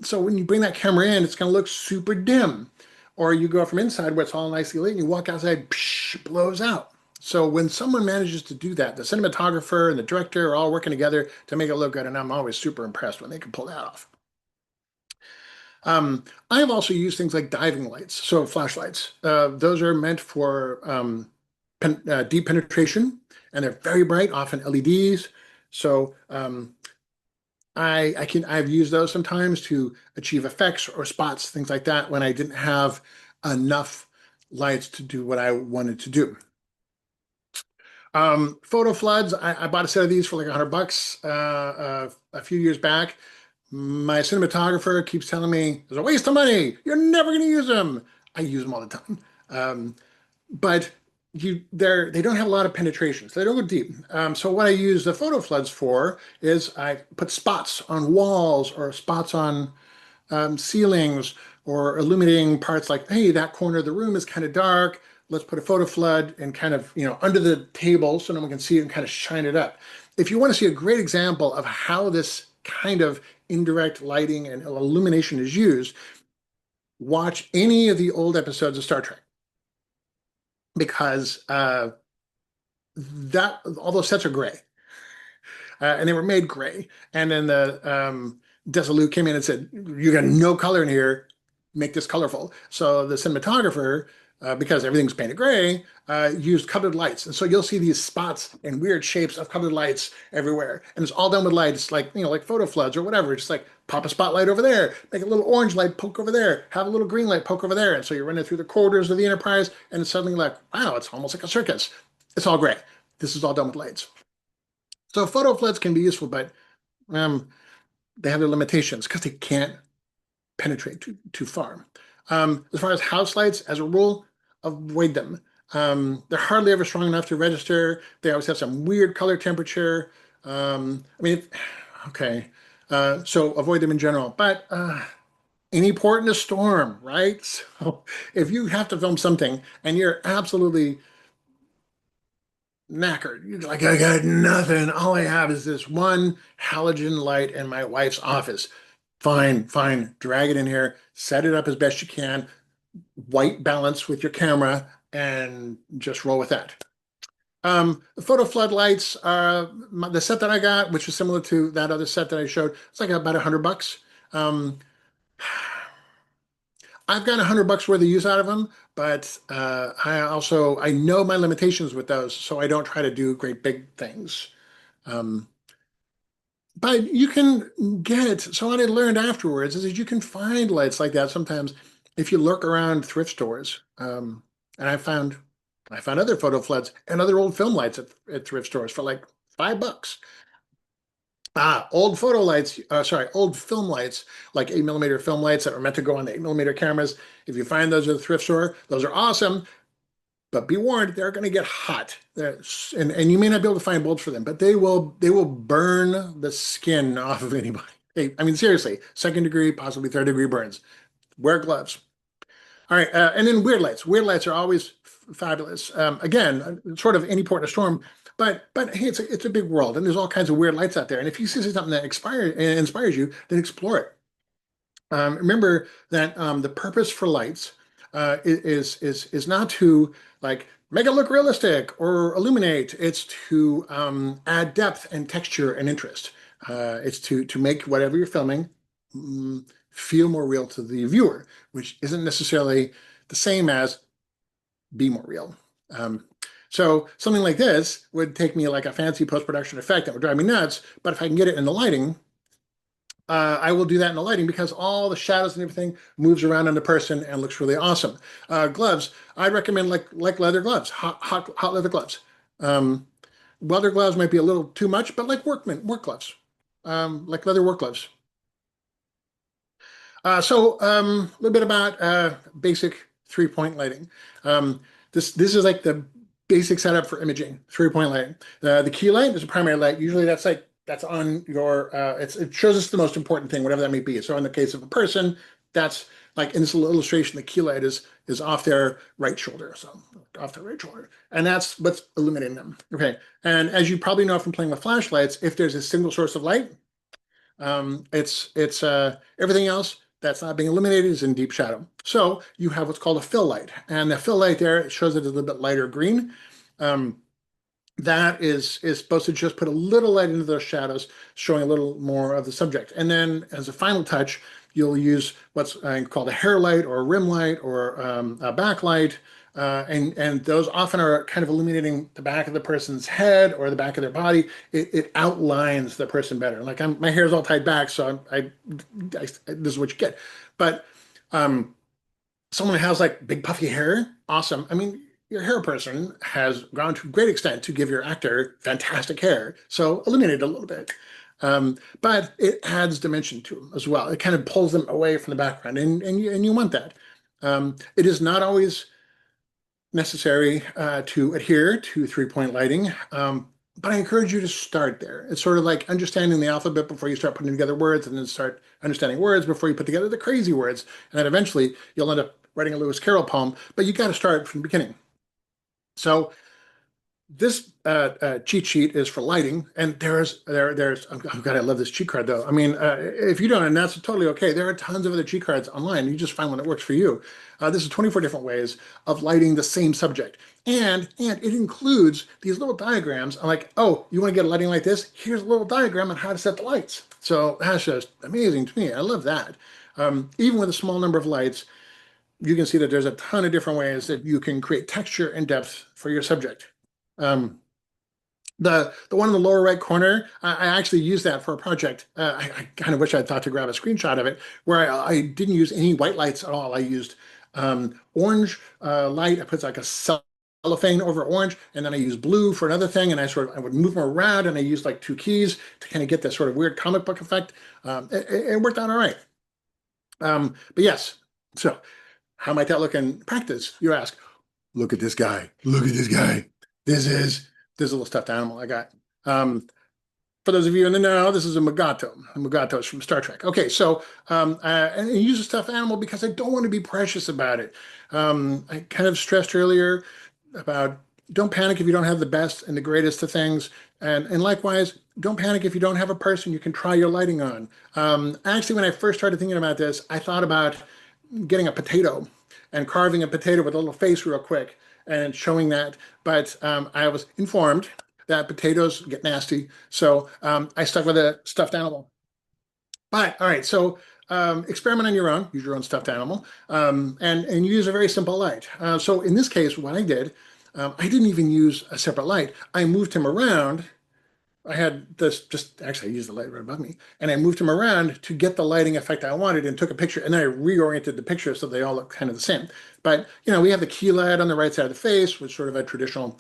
So when you bring that camera in, it's going to look super dim. Or you go from inside where it's all nicely lit and you walk outside, psh, blows out. So when someone manages to do that, the cinematographer and the director are all working together to make it look good. And I'm always super impressed when they can pull that off. I've also used things like diving lights, so flashlights. Those are meant for deep penetration, and they're very bright, often LEDs. So I've used those sometimes to achieve effects or spots, things like that, when I didn't have enough lights to do what I wanted to do. Photo floods, I bought a set of these for like $100 a few years back. My cinematographer keeps telling me it's a waste of money. You're never going to use them. I use them all the time. But they don't have a lot of penetration, so they don't go deep. So what I use the photo floods for is I put spots on walls or spots on ceilings or illuminating parts like, hey, that corner of the room is kind of dark. Let's put a photo flood and kind of, under the table so no one can see it and kind of shine it up. If you want to see a great example of how this kind of indirect lighting and illumination is used, watch any of the old episodes of Star Trek because that all those sets are gray, and they were made gray. And then the Desilu came in and said, "You got no color in here. Make this colorful." So the cinematographer, because everything's painted gray, used colored lights, and so you'll see these spots and weird shapes of colored lights everywhere, and it's all done with lights like like photo floods or whatever. Just like pop a spotlight over there, make a little orange light poke over there, have a little green light poke over there, and so you're running through the corridors of the Enterprise, and it's suddenly like, wow, it's almost like a circus. It's all gray. This is all done with lights. So photo floods can be useful, but um, they have their limitations because they can't penetrate too far. As far as house lights, as a rule, avoid them. They're hardly ever strong enough to register. They always have some weird color temperature. Okay. So avoid them in general. But any port in a storm, right? So if you have to film something and you're absolutely knackered. You're like, I got nothing. All I have is this one halogen light in my wife's office. Fine, fine. Drag it in here, set it up as best you can, white balance with your camera, and just roll with that. The photo floodlights, the set that I got, which is similar to that other set that I showed, it's like about $100. Um, I've got $100 worth of use out of them, but I know my limitations with those, so I don't try to do great big things. Um, but you can get, so what I learned afterwards is that you can find lights like that sometimes if you lurk around thrift stores. And I found other photo floods and other old film lights at thrift stores for like $5. Old photo lights, old film lights, like 8mm film lights that are meant to go on the 8mm cameras. If you find those at a thrift store, those are awesome, but be warned, they're going to get hot. And you may not be able to find bulbs for them, but they will burn the skin off of anybody. I mean, seriously, second degree, possibly third degree burns. Wear gloves. All right, and then weird lights. Weird lights are always fabulous. Again, sort of any port in a storm, but hey, it's a big world, and there's all kinds of weird lights out there. And if you see something that inspires you, then explore it. Remember that the purpose for lights is not to like make it look realistic or illuminate. It's to add depth and texture and interest. It's to make whatever you're filming feel more real to the viewer, which isn't necessarily the same as be more real. So something like this would take me like a fancy post-production effect that would drive me nuts. But if I can get it in the lighting, I will do that in the lighting because all the shadows and everything moves around on the person and looks really awesome. Gloves, I'd recommend like leather gloves, hot leather gloves. Leather gloves might be a little too much, but like work gloves, like leather work gloves. A little bit about basic 3-point lighting. This is like the basic setup for imaging, 3-point lighting. The key light is a primary light. Usually that's on your it shows us the most important thing, whatever that may be. So in the case of a person, that's like in this little illustration, the key light is off their right shoulder. So off their right shoulder. And that's what's illuminating them. Okay. And as you probably know from playing with flashlights, if there's a single source of light, it's everything else that's not being illuminated is in deep shadow. So you have what's called a fill light, and the fill light there shows it a little bit lighter green. That is supposed to just put a little light into those shadows, showing a little more of the subject. And then as a final touch, you'll use what's called a hair light or a rim light or a backlight. And those often are kind of illuminating the back of the person's head or the back of their body. It outlines the person better. Like my hair is all tied back, so this is what you get. But someone who has like big puffy hair, awesome. I mean, your hair person has gone to a great extent to give your actor fantastic hair, so illuminate it a little bit. But it adds dimension to them as well. It kind of pulls them away from the background, and you want that. It is not always necessary to adhere to 3-point lighting, but I encourage you to start there. It's sort of like understanding the alphabet before you start putting together words, and then start understanding words before you put together the crazy words. And then eventually you'll end up writing a Lewis Carroll poem, but you got to start from the beginning. So this cheat sheet is for lighting, and there's oh God, I love this cheat card though. I mean, if you don't, and that's totally okay. There are tons of other cheat cards online. You just find one that works for you. This is 24 different ways of lighting the same subject, and it includes these little diagrams. I'm like, oh, you want to get a lighting like this? Here's a little diagram on how to set the lights. So that's just amazing to me. I love that. Even with a small number of lights, you can see that there's a ton of different ways that you can create texture and depth for your subject. The one in the lower right corner, I actually used that for a project. I kind of wish I'd thought to grab a screenshot of it, where I didn't use any white lights at all. I used orange light. I put like a cellophane over orange, and then I used blue for another thing, and I would move them around, and I used like 2 keys to kind of get this sort of weird comic book effect. It worked out all right. But yes, so how might that look in practice, you ask? Look at this guy. Look at this guy. This is a little stuffed animal I got. For those of you in the know, this is a Magato. A Magato is from Star Trek. Okay, so and I use a stuffed animal because I don't want to be precious about it. I kind of stressed earlier about don't panic if you don't have the best and the greatest of things. And likewise, don't panic if you don't have a person you can try your lighting on. Actually, when I first started thinking about this, I thought about getting a potato and carving a potato with a little face real quick and showing that. But I was informed that potatoes get nasty, so I stuck with a stuffed animal. But all right, so experiment on your own. Use your own stuffed animal, and use a very simple light. So in this case, what I did, I didn't even use a separate light. I moved him around. I had this actually, I used the light right above me, and I moved him around to get the lighting effect I wanted and took a picture, and then I reoriented the picture so they all look kind of the same. But, we have the key light on the right side of the face, which is sort of a traditional,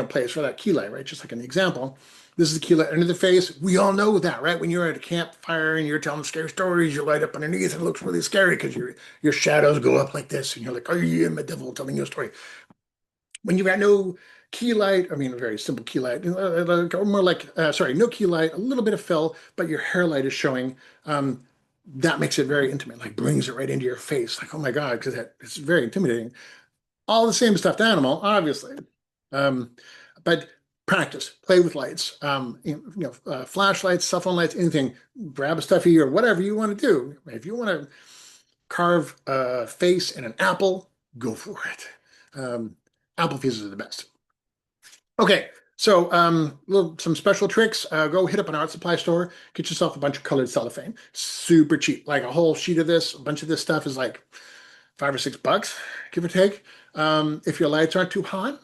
place for that key light, right? Just like in the example. This is the key light under the face. We all know that, right? When you're at a campfire and you're telling scary stories, you light up underneath and it looks really scary because your shadows go up like this, and you're like, oh, yeah, I'm a devil telling you a story. When you've got no key light, I mean, a very simple key light, more like, no key light, a little bit of fill, but your hair light is showing, that makes it very intimate, like brings it right into your face. Like, oh my God, because it's very intimidating. All the same stuffed animal, obviously. But practice, play with lights, flashlights, cell phone lights, anything, grab a stuffy or whatever you want to do. If you want to carve a face in an apple, go for it. Apple fuses are the best. Okay, so some special tricks. Go hit up an art supply store, get yourself a bunch of colored cellophane. Super cheap. Like a whole sheet of this, a bunch of this stuff is like $5 or $6, give or take. If your lights aren't too hot,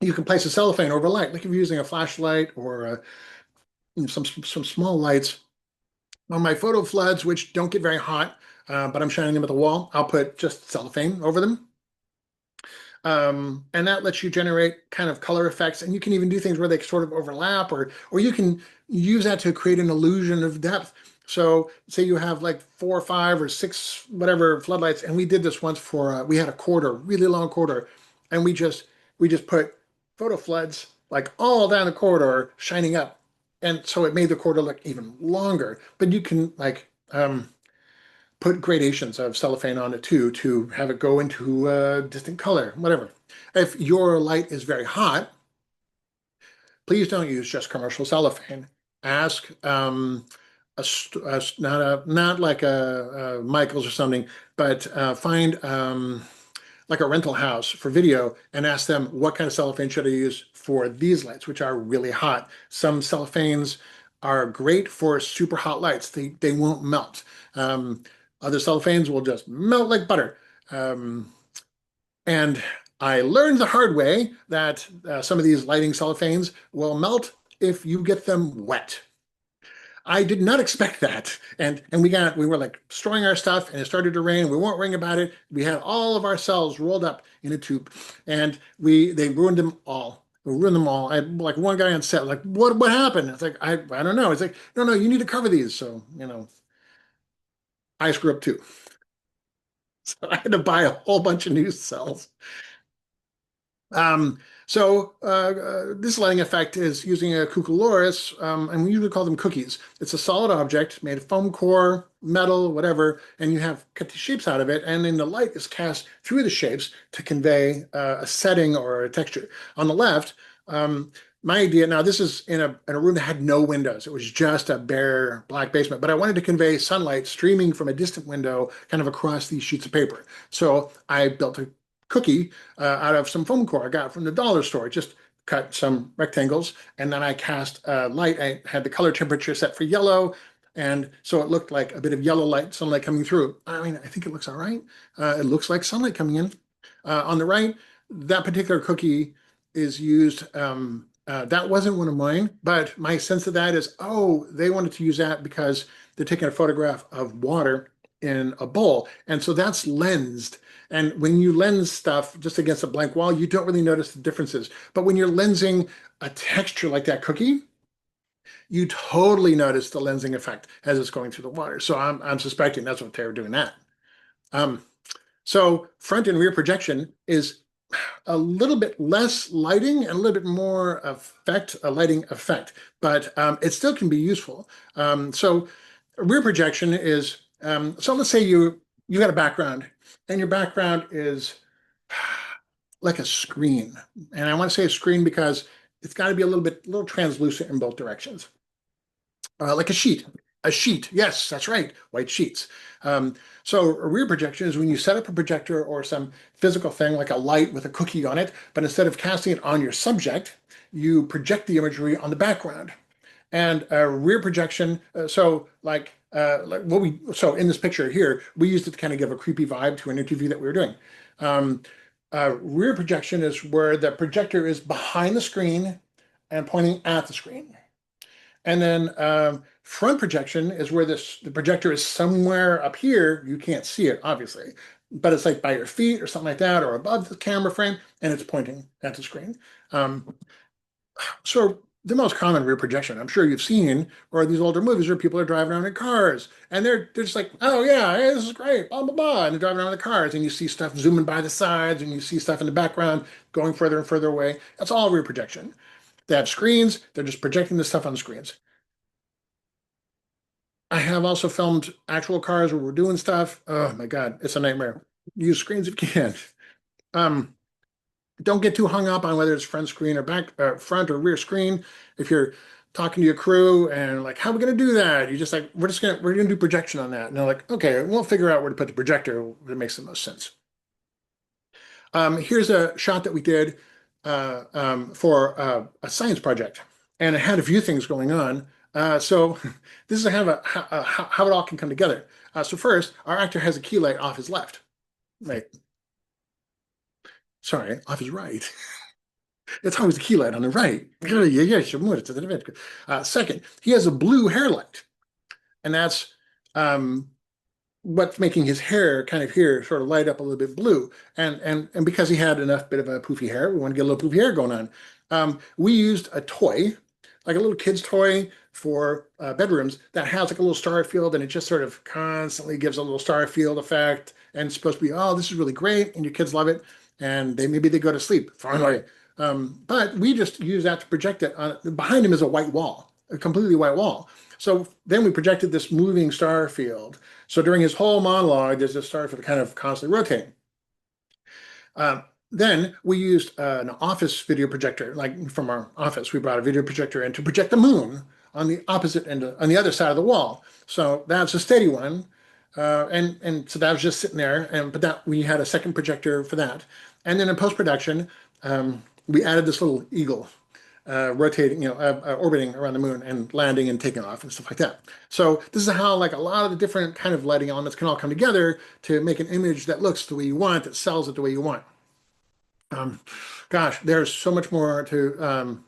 you can place a cellophane over a light, like if you're using a flashlight or some small lights. On my photo floods, which don't get very hot, but I'm shining them at the wall, I'll put just cellophane over them. And that lets you generate kind of color effects, and you can even do things where they sort of overlap, or you can use that to create an illusion of depth. So say you have like 4 or 5 or 6 whatever floodlights, and we did this once for we had a quarter, really long quarter, and we just put photo floods like all down the corridor shining up, and so it made the corridor look even longer. But you can like put gradations of cellophane on it too to have it go into a distant color, whatever. If your light is very hot, please don't use just commercial cellophane. Ask not like a Michaels or something, but find like a rental house for video and ask them what kind of cellophane should I use for these lights, which are really hot. Some cellophanes are great for super hot lights. They won't melt. Other cellophanes will just melt like butter. And I learned the hard way that some of these lighting cellophanes will melt if you get them wet. I did not expect that. And we were like storing our stuff and it started to rain. We weren't worrying about it. We had all of our cells rolled up in a tube and they ruined them all. We ruined them all. I had like one guy on set, like, what happened? It's like, I don't know. It's like, no, you need to cover these. So, I screw up too. So I had to buy a whole bunch of new cells. Um, this lighting effect is using a cucullorus, and we usually call them cookies. It's a solid object made of foam core, metal, whatever, and you have cut the shapes out of it, and then the light is cast through the shapes to convey a setting or a texture. On the left, my idea, now this is in a room that had no windows. It was just a bare black basement, but I wanted to convey sunlight streaming from a distant window kind of across these sheets of paper. So I built a cookie out of some foam core I got from the dollar store. Just cut some rectangles, and then I cast light. I had the color temperature set for yellow, and so it looked like a bit of yellow light, sunlight coming through. I mean, I think it looks all right. It looks like sunlight coming in. On the right, that particular cookie is used. That wasn't one of mine, but my sense of that is, oh, they wanted to use that because they're taking a photograph of water in a bowl. And so that's lensed. And when you lens stuff just against a blank wall, you don't really notice the differences. But when you're lensing a texture like that cookie, you totally notice the lensing effect as it's going through the water. So I'm suspecting that's what they were doing that. Um, so front and rear projection is a little bit less lighting and a little bit more effect, a lighting effect, but it still can be useful. So rear projection is, so let's say you got a background and your background is like a screen. And I want to say a screen because it's got to be a little translucent in both directions. Like a sheet. A sheet. Yes, that's right. White sheets. So a rear projection is when you set up a projector or some physical thing like a light with a cookie on it, but instead of casting it on your subject, you project the imagery on the background. And a rear projection, so in this picture here, we used it to kind of give a creepy vibe to an interview that we were doing. Um, Rear projection is where the projector is behind the screen and pointing at the screen. And then front projection is where the projector is somewhere up here. You can't see it, obviously, but it's like by your feet or something like that, or above the camera frame, and it's pointing at the screen. So the most common rear projection I'm sure you've seen are these older movies where people are driving around in cars and they're just like, oh yeah, hey, this is great, blah blah blah, and they're driving around in the cars and you see stuff zooming by the sides and you see stuff in the background going further and further away. That's all rear projection. They have screens, they're just projecting the stuff on the screens. I have also filmed actual cars where we're doing stuff. Oh my God, it's a nightmare. Use screens if you can. Um, don't get too hung up on whether it's front screen or front or rear screen. If you're talking to your crew and like, how are we going to do that? You're just like, we're gonna do projection on that. And they're like, okay, we'll figure out where to put the projector that makes the most sense. Here's a shot that we did for a science project, and it had a few things going on. So this is kind of how it all can come together. So first, our actor has a key light off his left, right? Sorry, off his right. It's always the key light on the right. Second, he has a blue hair light, and that's um, what's making his hair kind of here sort of light up a little bit blue. And because he had enough bit of a poofy hair, we want to get a little poofy hair going on. We used a toy, like a little kid's toy for bedrooms that has like a little star field, and it just sort of constantly gives a little star field effect. And it's supposed to be, oh, this is really great, and your kids love it, and maybe they go to sleep finally. But we just use that to project it. Behind him is a white wall, a completely white wall. So then we projected this moving star field. So during his whole monologue, there's this star field kind of constantly rotating. Then we used an office video projector, like from our office. We brought a video projector in to project the moon on the opposite end, on the other side of the wall. So that's a steady one. And so that was just sitting there. But that we had a second projector for that. And then in post-production, we added this little eagle rotating, orbiting around the moon and landing and taking off and stuff like that. So this is how like a lot of the different kind of lighting elements can all come together to make an image that looks the way you want, that sells it the way you want. Gosh, there's so much more to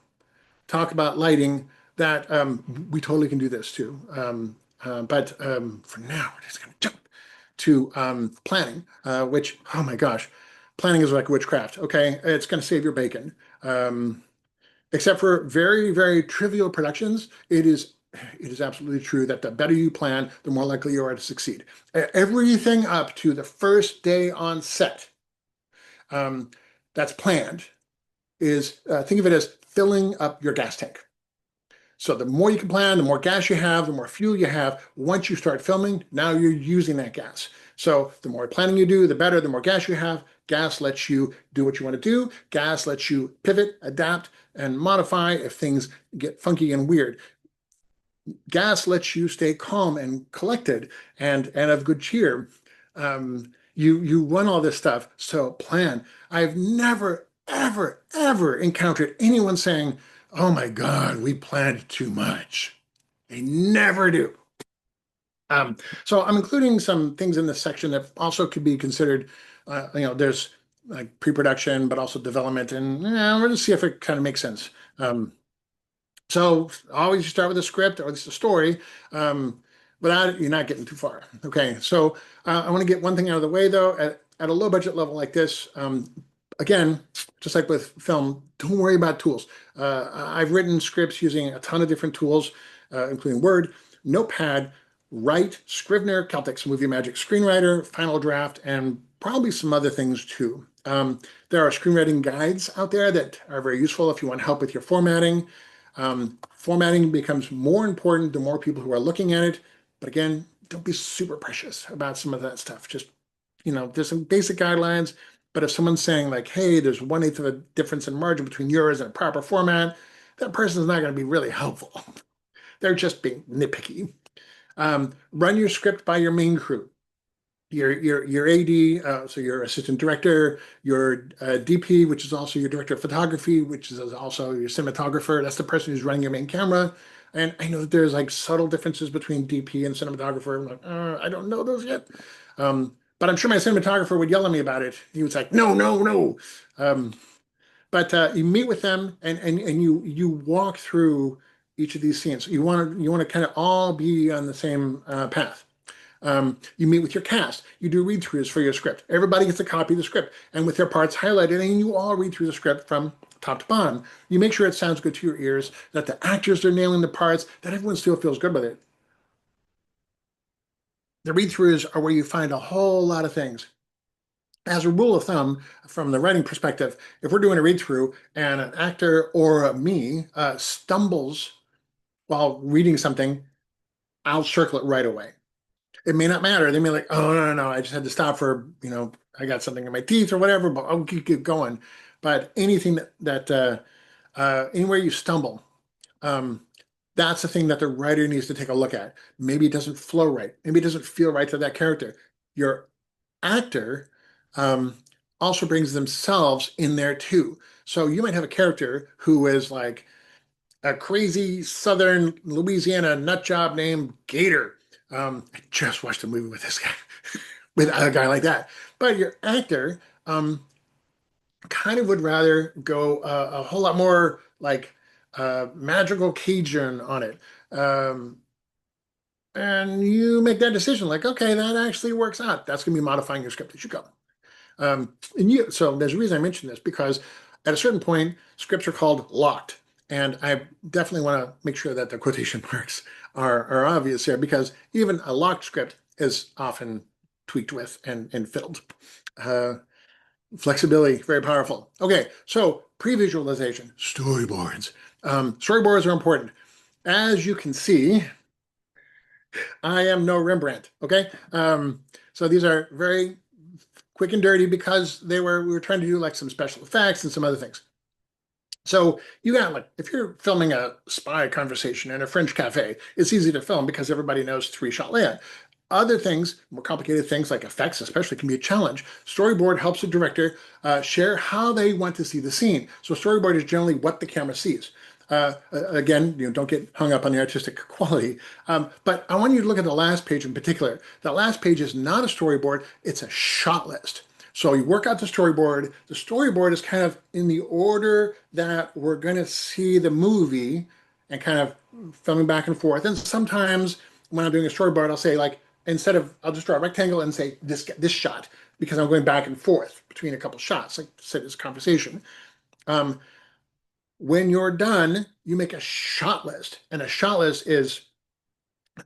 talk about lighting that we totally can do this too. But for now, we're just going to jump to planning, which, oh my gosh, planning is like witchcraft. Okay, it's going to save your bacon. Except for very, very trivial productions, it is absolutely true that the better you plan, the more likely you are to succeed. Everything up to the first day on set that's planned is, think of it as filling up your gas tank. So the more you can plan, the more gas you have, the more fuel you have. Once you start filming, now you're using that gas. So the more planning you do, the better, the more gas you have. Gas lets you do what you want to do. Gas lets you pivot, adapt, and modify if things get funky and weird. Gas lets you stay calm and collected and of good cheer. You run all this stuff, so plan. I've never, ever, ever encountered anyone saying, oh my God, we planned too much. They never do. So I'm including some things in this section that also could be considered, there's like pre-production, but also development, and we're going to see if it kind of makes sense. So always start with a script or at least a story. Without it, you're not getting too far. Okay, so I want to get one thing out of the way though. At a low budget level like this, again, just like with film, don't worry about tools. I've written scripts using a ton of different tools, including Word, Notepad, Write, Scrivener, Caltech's Movie Magic Screenwriter, Final Draft, and probably some other things too. There are screenwriting guides out there that are very useful if you want help with your formatting. Formatting becomes more important the more people who are looking at it. But again, don't be super precious about some of that stuff. Just, there's some basic guidelines. But if someone's saying like, hey, there's 1/8 of a difference in margin between yours and a proper format, that person's not going to be really helpful. They're just being nitpicky. Run your script by your main crew. Your AD, so your assistant director, your DP, which is also your director of photography, which is also your cinematographer. That's the person who's running your main camera. And I know that there's like subtle differences between DP and cinematographer. I'm like, I don't know those yet. But I'm sure my cinematographer would yell at me about it. He was like, no, no, no. But you meet with them and you walk through each of these scenes. You want to kind of all be on the same path. You meet with your cast. You do read-throughs for your script. Everybody gets a copy of the script and with their parts highlighted, and you all read through the script from top to bottom. You make sure it sounds good to your ears, that the actors are nailing the parts, that everyone still feels good with it. The read-throughs are where you find a whole lot of things. As a rule of thumb, from the writing perspective, if we're doing a read-through and an actor or me stumbles while reading something, I'll circle it right away. It may not matter. They may like, oh, no, I just had to stop for, I got something in my teeth or whatever, but I'll keep going. But anything that anywhere you stumble, that's the thing that the writer needs to take a look at. Maybe it doesn't flow right. Maybe it doesn't feel right to that character. Your actor also brings themselves in there too. So you might have a character who is like a crazy Southern Louisiana nut job named Gator. I just watched a movie with this guy, with a guy like that. But your actor kind of would rather go a whole lot more like magical Cajun on it. Um, and you make that decision like, okay, that actually works out. That's going to be modifying your script as you go. So there's a reason I mention this because at a certain point, scripts are called locked. And I definitely want to make sure that the quotation marks are obvious here because even a locked script is often tweaked with and filled. Uh, Flexibility, very powerful. Okay, so pre-visualization, storyboards. Storyboards are important. As you can see, I am no Rembrandt, okay? So these are very quick and dirty because we were trying to do like some special effects and some other things. So you got like, if you're filming a spy conversation in a French cafe, it's easy to film because everybody knows 3-shot layout. Other things, more complicated things like effects, especially, can be a challenge. Storyboard helps the director share how they want to see the scene. So storyboard is generally what the camera sees. Again, don't get hung up on the artistic quality. But I want you to look at the last page in particular. That last page is not a storyboard, it's a shot list. So you work out the storyboard. The storyboard is kind of in the order that we're going to see the movie and kind of filming back and forth. And sometimes when I'm doing a storyboard, I'll say like, I'll just draw a rectangle and say this shot because I'm going back and forth between a couple shots, like say this conversation. When you're done, you make a shot list, and a shot list is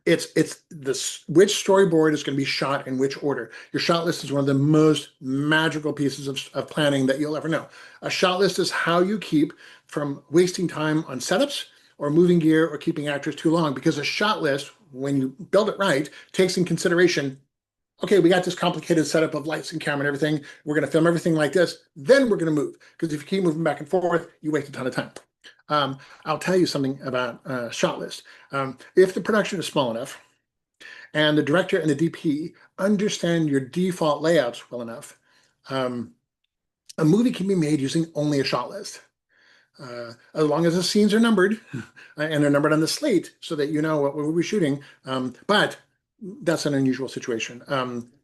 it's this which storyboard is going to be shot in which order. Your shot list is one of the most magical pieces of planning that you'll ever know. A shot list is how you keep from wasting time on setups or moving gear or keeping actors too long, because a shot list, when you build it right, takes in consideration, okay, we got this complicated setup of lights and camera and everything. We're going to film everything like this. Then we're going to move. Because if you keep moving back and forth, you waste a ton of time. I'll tell you something about shot list. If the production is small enough and the director and the DP understand your default layouts well enough, a movie can be made using only a shot list. As long as the scenes are numbered and they're numbered on the slate so that you know what we'll be shooting. But that's an unusual situation.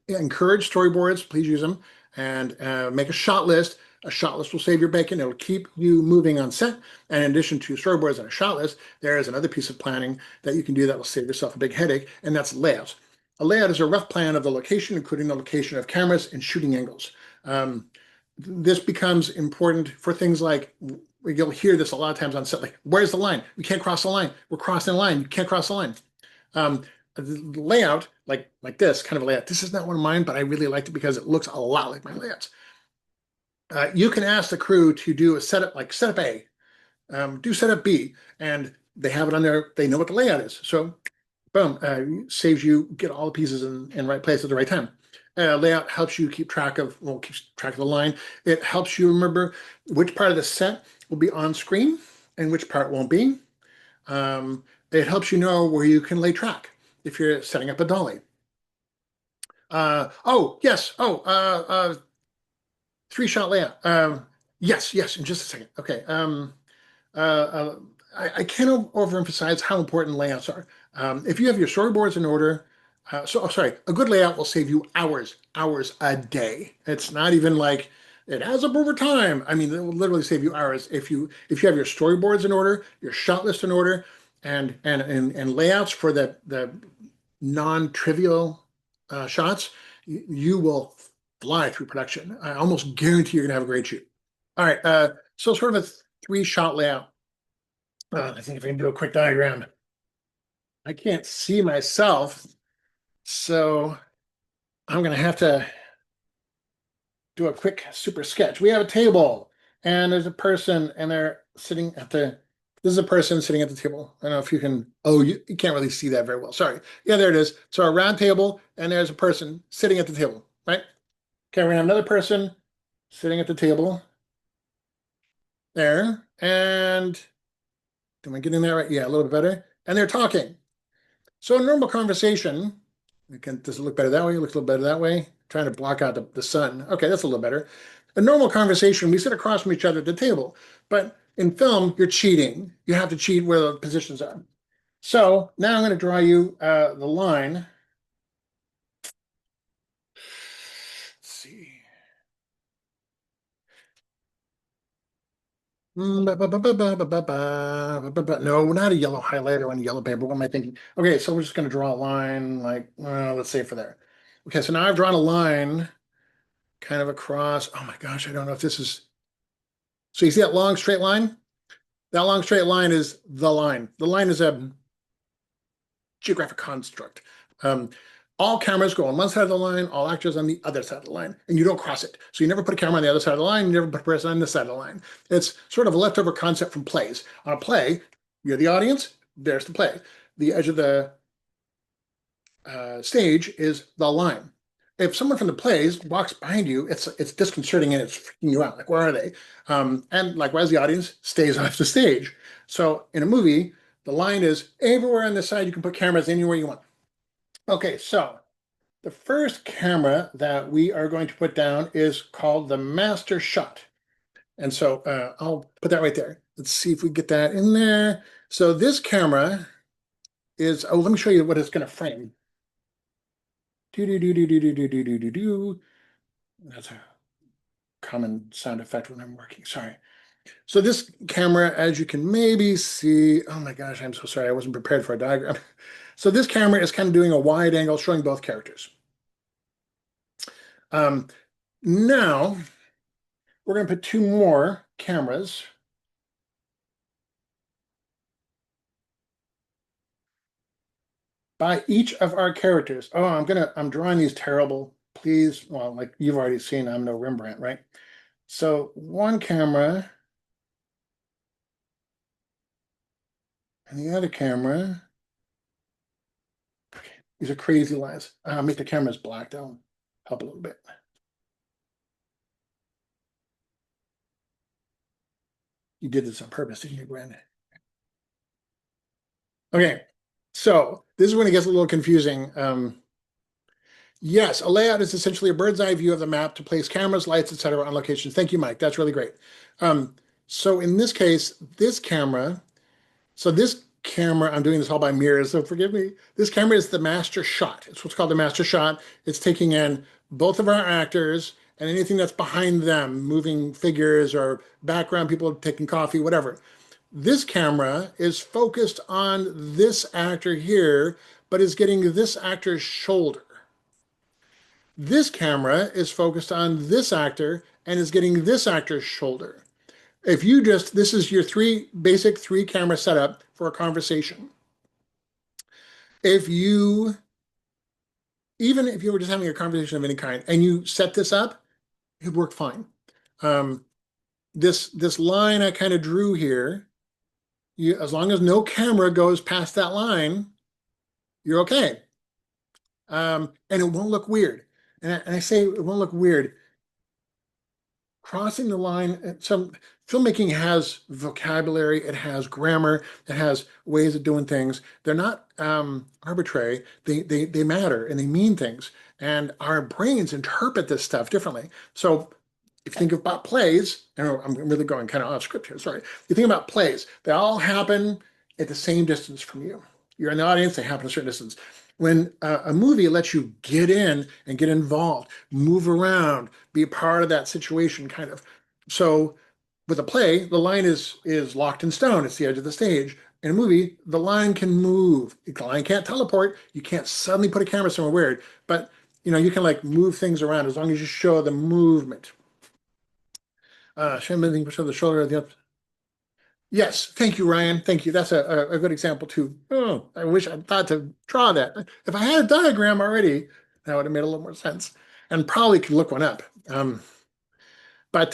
Encourage storyboards, please use them, and make a shot list. A shot list will save your bacon. It'll keep you moving on set. And in addition to storyboards and a shot list, there is another piece of planning that you can do that will save yourself a big headache, and that's layouts. A layout is a rough plan of the location, including the location of cameras and shooting angles. This becomes important for things like, you'll hear this a lot of times on set, like, where's the line? We can't cross the line. We're crossing the line. You can't cross the line. The layout, like this kind of layout, this is not one of mine, but I really liked it because it looks a lot like my layouts. You can ask the crew to do a setup, like setup A, do setup B, and they have it on there. They know what the layout is. So boom, saves you get all the pieces in right place at the right time. Layout helps you keep track of, keeps track of the line. It helps you remember which part of the set will be on screen and which part won't be. It helps you know where you can lay track if you're setting up a dolly. Oh, yes. 3-shot layout. Yes, in just a second. Okay. Uh, uh, I can't overemphasize how important layouts are. If you have your storyboards in order, a good layout will save you hours a day. It's not even like it adds up over time. I mean, it will literally save you hours if you have your storyboards in order, your shot list in order, and layouts for the non-trivial shots. You will fly through production. I almost guarantee you're gonna have a great shoot. All right, so sort of a 3-shot layout. I think if I can do a quick diagram. I can't see myself, so I'm going to have to do a quick super sketch. We have a table, and there's a person, and they're sitting at the, this is a person sitting at the table. I don't know if you can, you can't really see that very well. Sorry. Yeah, there it is. So a round table, and there's a person sitting at the table, right? Okay, we're going to have another person sitting at the table there, and am I getting that right? Yeah, a little bit better. And they're talking. So in normal conversation, does it look better that way? It looks a little better that way. Trying to block out the sun. Okay, that's a little better. A normal conversation, we sit across from each other at the table, but in film, you're cheating. You have to cheat where the positions are. So now I'm going to draw you the line. Let's see. No, not a yellow highlighter on yellow paper. What am I thinking? Okay, so we're just going to draw a line like, let's say for there. Okay, so now I've drawn a line kind of across. Oh my gosh, I don't know if this is. So you see that long straight line? That long straight line is the line. The line is a geographic construct. Um, all cameras go on one side of the line, all actors on the other side of the line, and you don't cross it. So you never put a camera on the other side of the line, you never put a person on this side of the line. It's sort of a leftover concept from plays. On a play, you're the audience, there's the play. The edge of the stage is the line. If someone from the plays walks behind you, it's disconcerting and it's freaking you out. Like, where are they? And likewise, the audience stays off the stage. So in a movie, the line is everywhere on the side. You can put cameras anywhere you want. Okay, so the first camera that we are going to put down is called the master shot. And so I'll put that right there. Let's see if we get that in there. So this camera is, oh, let me show you what it's going to frame. Do do do do do do do do do do do. That's a common sound effect when I'm working. Sorry. So this camera, as you can maybe see, oh my gosh, I'm so sorry. I wasn't prepared for a diagram. So this camera is kind of doing a wide angle showing both characters. Now we're going to put two more cameras. By each of our characters. Oh, I'm drawing these terrible. Please, well, like you've already seen, I'm no Rembrandt, right? So one camera and the other camera. Okay, these are crazy lines. Make the cameras black. That'll help a little bit. You did this on purpose, didn't you, Gwen? Okay, so this is when it gets a little confusing. Yes, a layout is essentially a bird's eye view of the map to place cameras, lights, etc. on locations. Thank you, Mike. That's really great. So in this case, this camera, I'm doing this all by mirrors, so forgive me. This camera is the master shot. It's what's called the master shot. It's taking in both of our actors and anything that's behind them, moving figures or background people taking coffee, whatever. This camera is focused on this actor here, but is getting this actor's shoulder. This camera is focused on this actor and is getting this actor's shoulder. This is your basic three camera setup for a conversation. Even if you were just having a conversation of any kind and you set this up, it'd work fine. This line I kind of drew here, as long as no camera goes past that line, you're okay. And it won't look weird. And I say it won't look weird. Crossing the line, some filmmaking has vocabulary, it has grammar, it has ways of doing things. They're not arbitrary. They matter and they mean things. And our brains interpret this stuff differently. So if you think about plays, and I'm really going kind of off script here, sorry. You think about plays, they all happen at the same distance from you. You're in the audience, they happen a certain distance. When a movie lets you get in and get involved, move around, be a part of that situation, kind of. So with a play, the line is locked in stone. It's the edge of the stage. In a movie, the line can move. The line can't teleport. You can't suddenly put a camera somewhere weird, but you can like move things around as long as you show the movement. Show the shoulder of the up. Yes, thank you, Ryan. Thank you. That's a good example too. Oh, I wish I'd thought to draw that. If I had a diagram already, that would have made a little more sense, and probably could look one up. But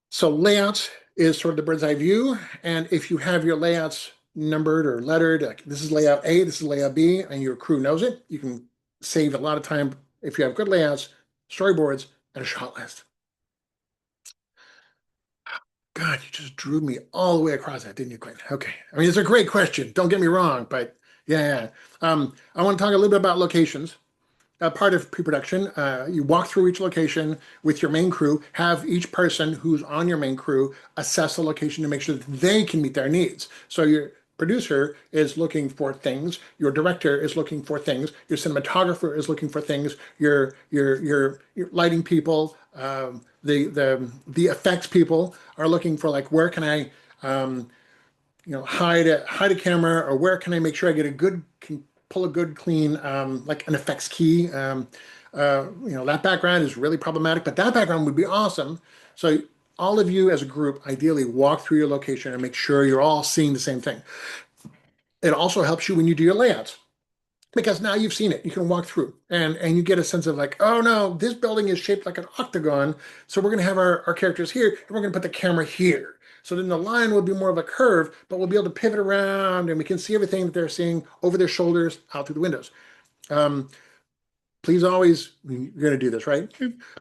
so layouts is sort of the bird's eye view, and if you have your layouts numbered or lettered, like this is layout A, this is layout B, and your crew knows it, you can save a lot of time if you have good layouts, storyboards, and a shot list. God, you just drew me all the way across that, didn't you, Clint? Okay. I mean, it's a great question. Don't get me wrong, but yeah. I want to talk a little bit about locations. part of pre-production. You walk through each location with your main crew, have each person who's on your main crew assess the location to make sure that they can meet their needs. So your producer is looking for things, your director is looking for things, your cinematographer is looking for things, your lighting people, the effects people are looking for like where can I hide a camera, or where can I make sure I get a good can pull a good clean like an effects key. That background is really problematic, but that background would be awesome. So all of you as a group ideally walk through your location and make sure you're all seeing the same thing. It also helps you when you do your layouts, because now you've seen it. You can walk through and you get a sense of like, oh no, this building is shaped like an octagon. So we're going to have our characters here and we're going to put the camera here. So then the line will be more of a curve, but we'll be able to pivot around and we can see everything that they're seeing over their shoulders out through the windows. Um, Please always, you're going to do this, right?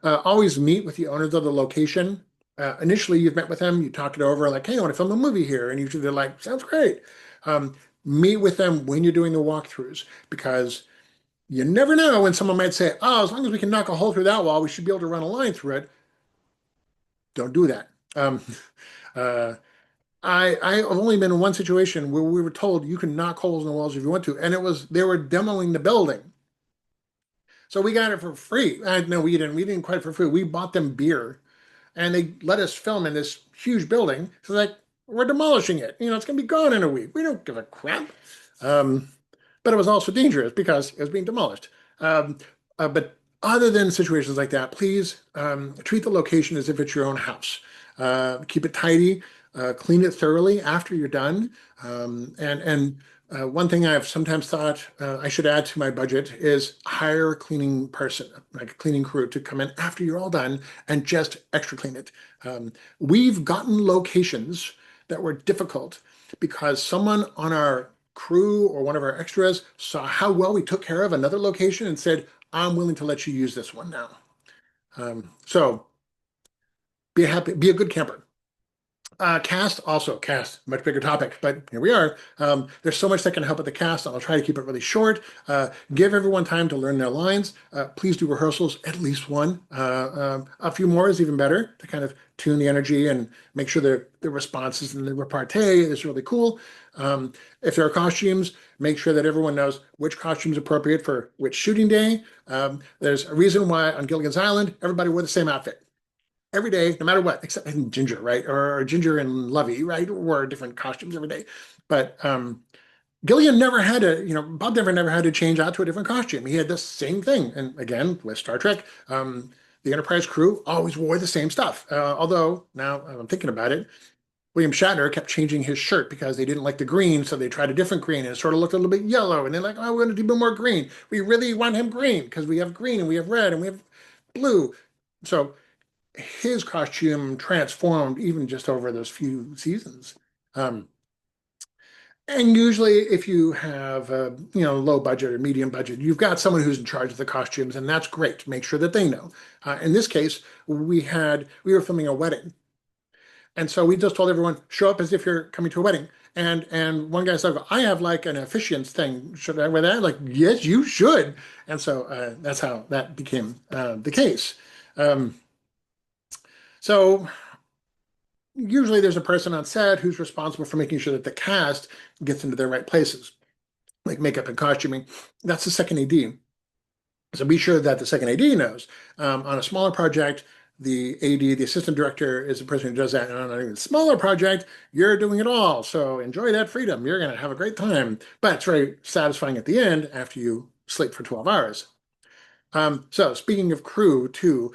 Always meet with the owners of the location. Initially, you've met with them, you talk it over, like, hey, I want to film a movie here. And usually they're like, sounds great. Meet with them when you're doing the walkthroughs, because you never know when someone might say, oh, as long as we can knock a hole through that wall, we should be able to run a line through it. Don't do that. Uh, I've only been in one situation where we were told you can knock holes in the walls if you want to, and it was they were demoing the building. So we got it for free. No, we didn't. We didn't quite for free. We bought them beer, and they let us film in this huge building. So like, we're demolishing it. It's gonna be gone in a week. We don't give a crap. Um, but it was also dangerous because it was being demolished. Um, but other than situations like that, please treat the location as if it's your own house. Keep it tidy, clean it thoroughly after you're done. And one thing I've sometimes thought I should add to my budget is hire a cleaning person, like a cleaning crew, to come in after you're all done and just extra clean it. We've gotten locations that were difficult because someone on our crew or one of our extras saw how well we took care of another location and said, I'm willing to let you use this one now. So be a good camper. Cast, much bigger topic, but here we are. There's so much that can help with the cast, and I'll try to keep it really short. Give everyone time to learn their lines. Please do rehearsals, at least one. A few more is even better to kind of tune the energy and make sure the responses and the repartee is really cool. If there are costumes, make sure that everyone knows which costume is appropriate for which shooting day. There's a reason why on Gilligan's Island, everybody wore the same outfit every day, no matter what, except in Ginger, right? Or Ginger and Lovey, right? Wore different costumes every day. But Gillian never had to, Bob Denver never had to change out to a different costume. He had the same thing. And again, with Star Trek, the Enterprise crew always wore the same stuff. Although now I'm thinking about it, William Shatner kept changing his shirt because they didn't like the green, so they tried a different green and it sort of looked a little bit yellow. And they're like, oh, we're going to do more green. We really want him green because we have green and we have red and we have blue. So his costume transformed even just over those few seasons. And usually, if you have a low budget or medium budget, you've got someone who's in charge of the costumes, and that's great. Make sure that they know. In this case, we were filming a wedding, and so we just told everyone show up as if you're coming to a wedding. And one guy said, I have like an officiant's thing. Should I wear that? Like, yes, you should. And so that's how that became the case. Um, so usually there's a person on set who's responsible for making sure that the cast gets into their right places, like makeup and costuming. That's the second AD. So be sure that the second AD knows. On a smaller project, the AD, the assistant director, is the person who does that. And on an even smaller project, you're doing it all. So enjoy that freedom. You're going to have a great time. But it's very satisfying at the end after you sleep for 12 hours. So speaking of crew too,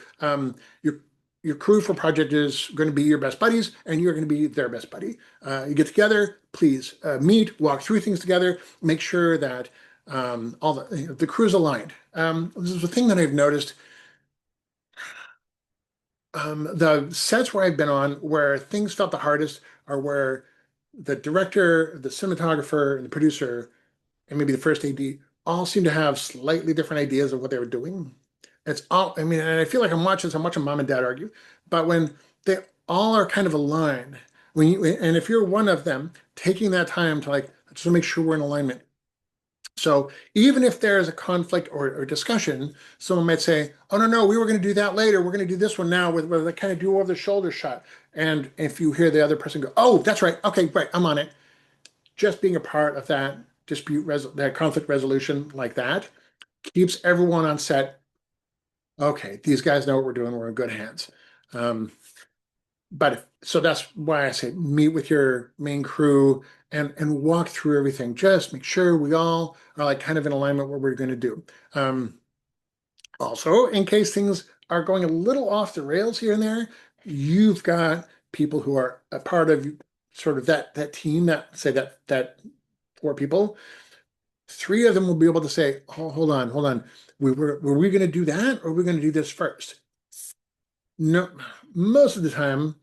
your crew for project is going to be your best buddies, and you're going to be their best buddy. You get together, please meet, walk through things together, make sure that all the crew's aligned. This is a thing that I've noticed. The sets where I've been on where things felt the hardest are where the director, the cinematographer, and the producer, and maybe the first AD all seem to have slightly different ideas of what they were doing. I mean, and I feel like I'm watching mom and dad argue, but when they all are kind of aligned, and if you're one of them, taking that time to like, just to make sure we're in alignment, So even if there's a conflict or discussion, someone might say, "Oh no, we were going to do that later. We're going to do this one now with a kind of do over the shoulder shot." And if you hear the other person go, "Oh, that's right. Okay, right, I'm on it." Just being a part of that that conflict resolution like that keeps everyone on set. Okay, these guys know what we're doing. We're in good hands. Um, so that's why I say meet with your main crew and walk through everything. Just make sure we all are like kind of in alignment what we're going to do. Um, Also, in case things are going a little off the rails here and there, you've got people who are a part of sort of that team that say that four people. Three of them will be able to say, "Oh, hold on. Were we going to do that, or are we going to do this first?" No, most of the time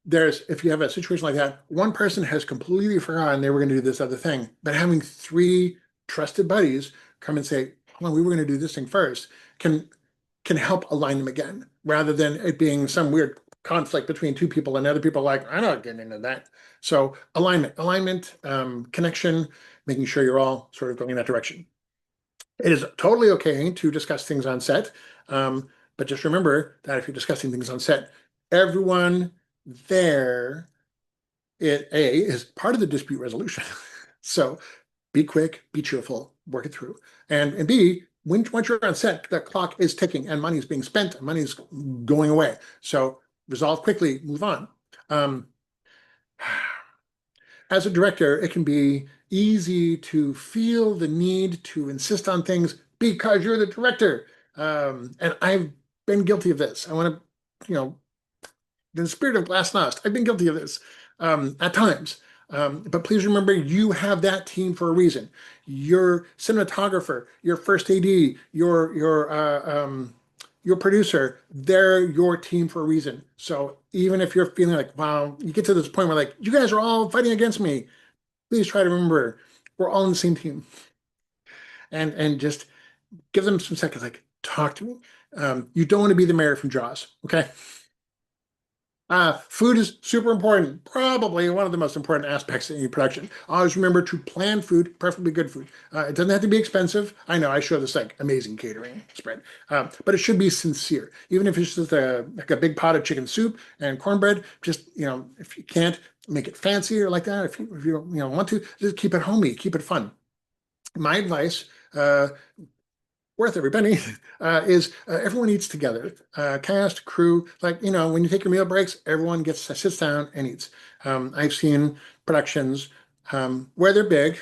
if you have a situation like that, one person has completely forgotten they were going to do this other thing. But having three trusted buddies come and say, "Hold on, we were going to do this thing first," can can help align them again, rather than it being some weird conflict between two people and other people are like, "I'm not getting into that." So alignment, connection, making sure you're all sort of going in that direction. It is totally okay to discuss things on set, but just remember that if you're discussing things on set, everyone there is part of the dispute resolution. So be quick, be cheerful, work it through. And B, once you're on set, the clock is ticking and money is being spent and money is going away. So resolve quickly, move on. Um, as a director, it can be easy to feel the need to insist on things because you're the director. And I've been guilty of this. I want to, in the spirit of Glasnost, I've been guilty of this at times. But please remember, you have that team for a reason. Your cinematographer, your first AD, your producer, they're your team for a reason. So even if you're feeling like, wow, you get to this point where like, you guys are all fighting against me, please try to remember we're all on the same team. And just give them some seconds, like, talk to me. You don't want to be the mayor from Jaws, okay? Food is super important, probably one of the most important aspects in production. Always remember to plan food, preferably good food. It doesn't have to be expensive. I know I show this like amazing catering spread, but it should be sincere. Even if it's just like a big pot of chicken soup and cornbread, just, if you can't make it fancy or like that, if you don't, want to, just keep it homey, keep it fun. My advice, worth every penny, is everyone eats together. Cast, crew, like, when you take your meal breaks, everyone sits down and eats. I've seen productions where they're big,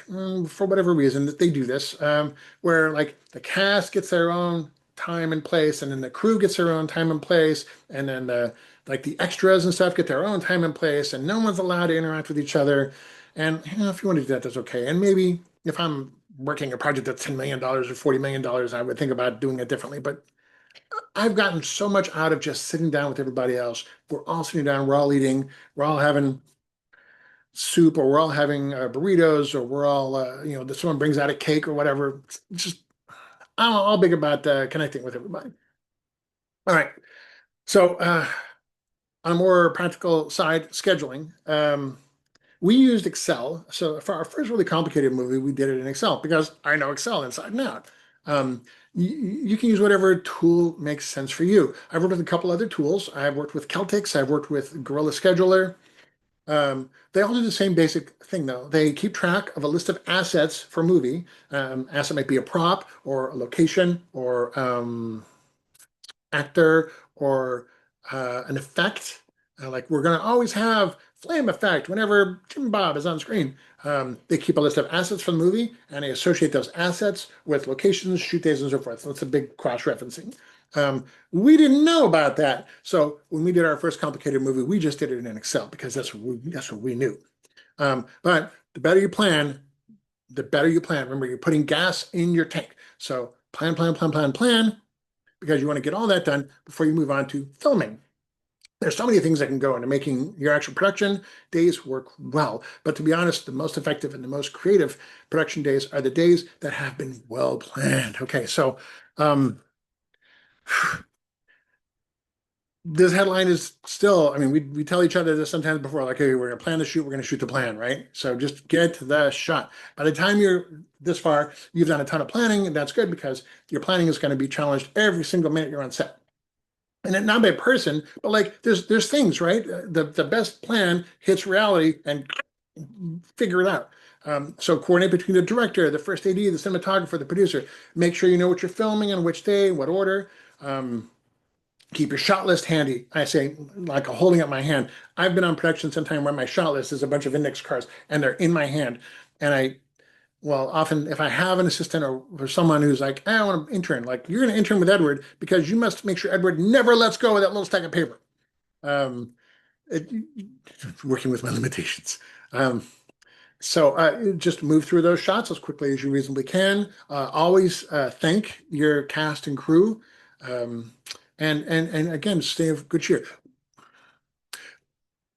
for whatever reason, that they do this, where like the cast gets their own time and place, and then the crew gets their own time and place, and then like the extras and stuff get their own time and place, and no one's allowed to interact with each other. And if you want to do that, that's okay. And maybe if I'm working a project that's $10 million or $40 million, I would think about doing it differently. But I've gotten so much out of just sitting down with everybody else. We're all sitting down, we're all eating, we're all having soup, or we're all having burritos, or we're all, someone brings out a cake or whatever. It's just, I'm all big about connecting with everybody. All right. So on a more practical side, scheduling. We used Excel. So for our first really complicated movie, we did it in Excel because I know Excel inside and out. You can use whatever tool makes sense for you. I've worked with a couple other tools. I've worked with Celtics. I've worked with Gorilla Scheduler. They all do the same basic thing, though. They keep track of a list of assets for a movie. Asset might be a prop or a location or actor or an effect. Like we're going to always have flame effect whenever Jim Bob is on screen. They keep a list of assets from the movie and they associate those assets with locations, shoot days, and so forth. So it's a big cross-referencing. We didn't know about that. So when we did our first complicated movie, we just did it in Excel because that's what we knew. But the better you plan, the better you plan. Remember, you're putting gas in your tank. So plan, because you want to get all that done before you move on to filming. There's so many things that can go into making your actual production days work well. But to be honest, the most effective and the most creative production days are the days that have been well planned. Okay, so this headline is still, I mean, we tell each other this sometimes before, like, hey, we're going to plan the shoot, we're going to shoot the plan, right? So just get the shot. By the time you're this far, you've done a ton of planning, and that's good because your planning is going to be challenged every single minute you're on set. And not by person, but like there's things, right? The best plan hits reality and figure it out. So coordinate between the director, the first AD, the cinematographer, the producer. Make sure you know what you're filming on which day, what order. Keep your shot list handy. I say, like holding up my hand. I've been on production sometime where my shot list is a bunch of index cards and they're in my hand. And well, often if I have an assistant or someone who's like, I want to intern, like you're going to intern with Edward because you must make sure Edward never lets go of that little stack of paper. Um, it, Working with my limitations. So just move through those shots as quickly as you reasonably can. Always thank your cast and crew. Um, and again, stay of good cheer.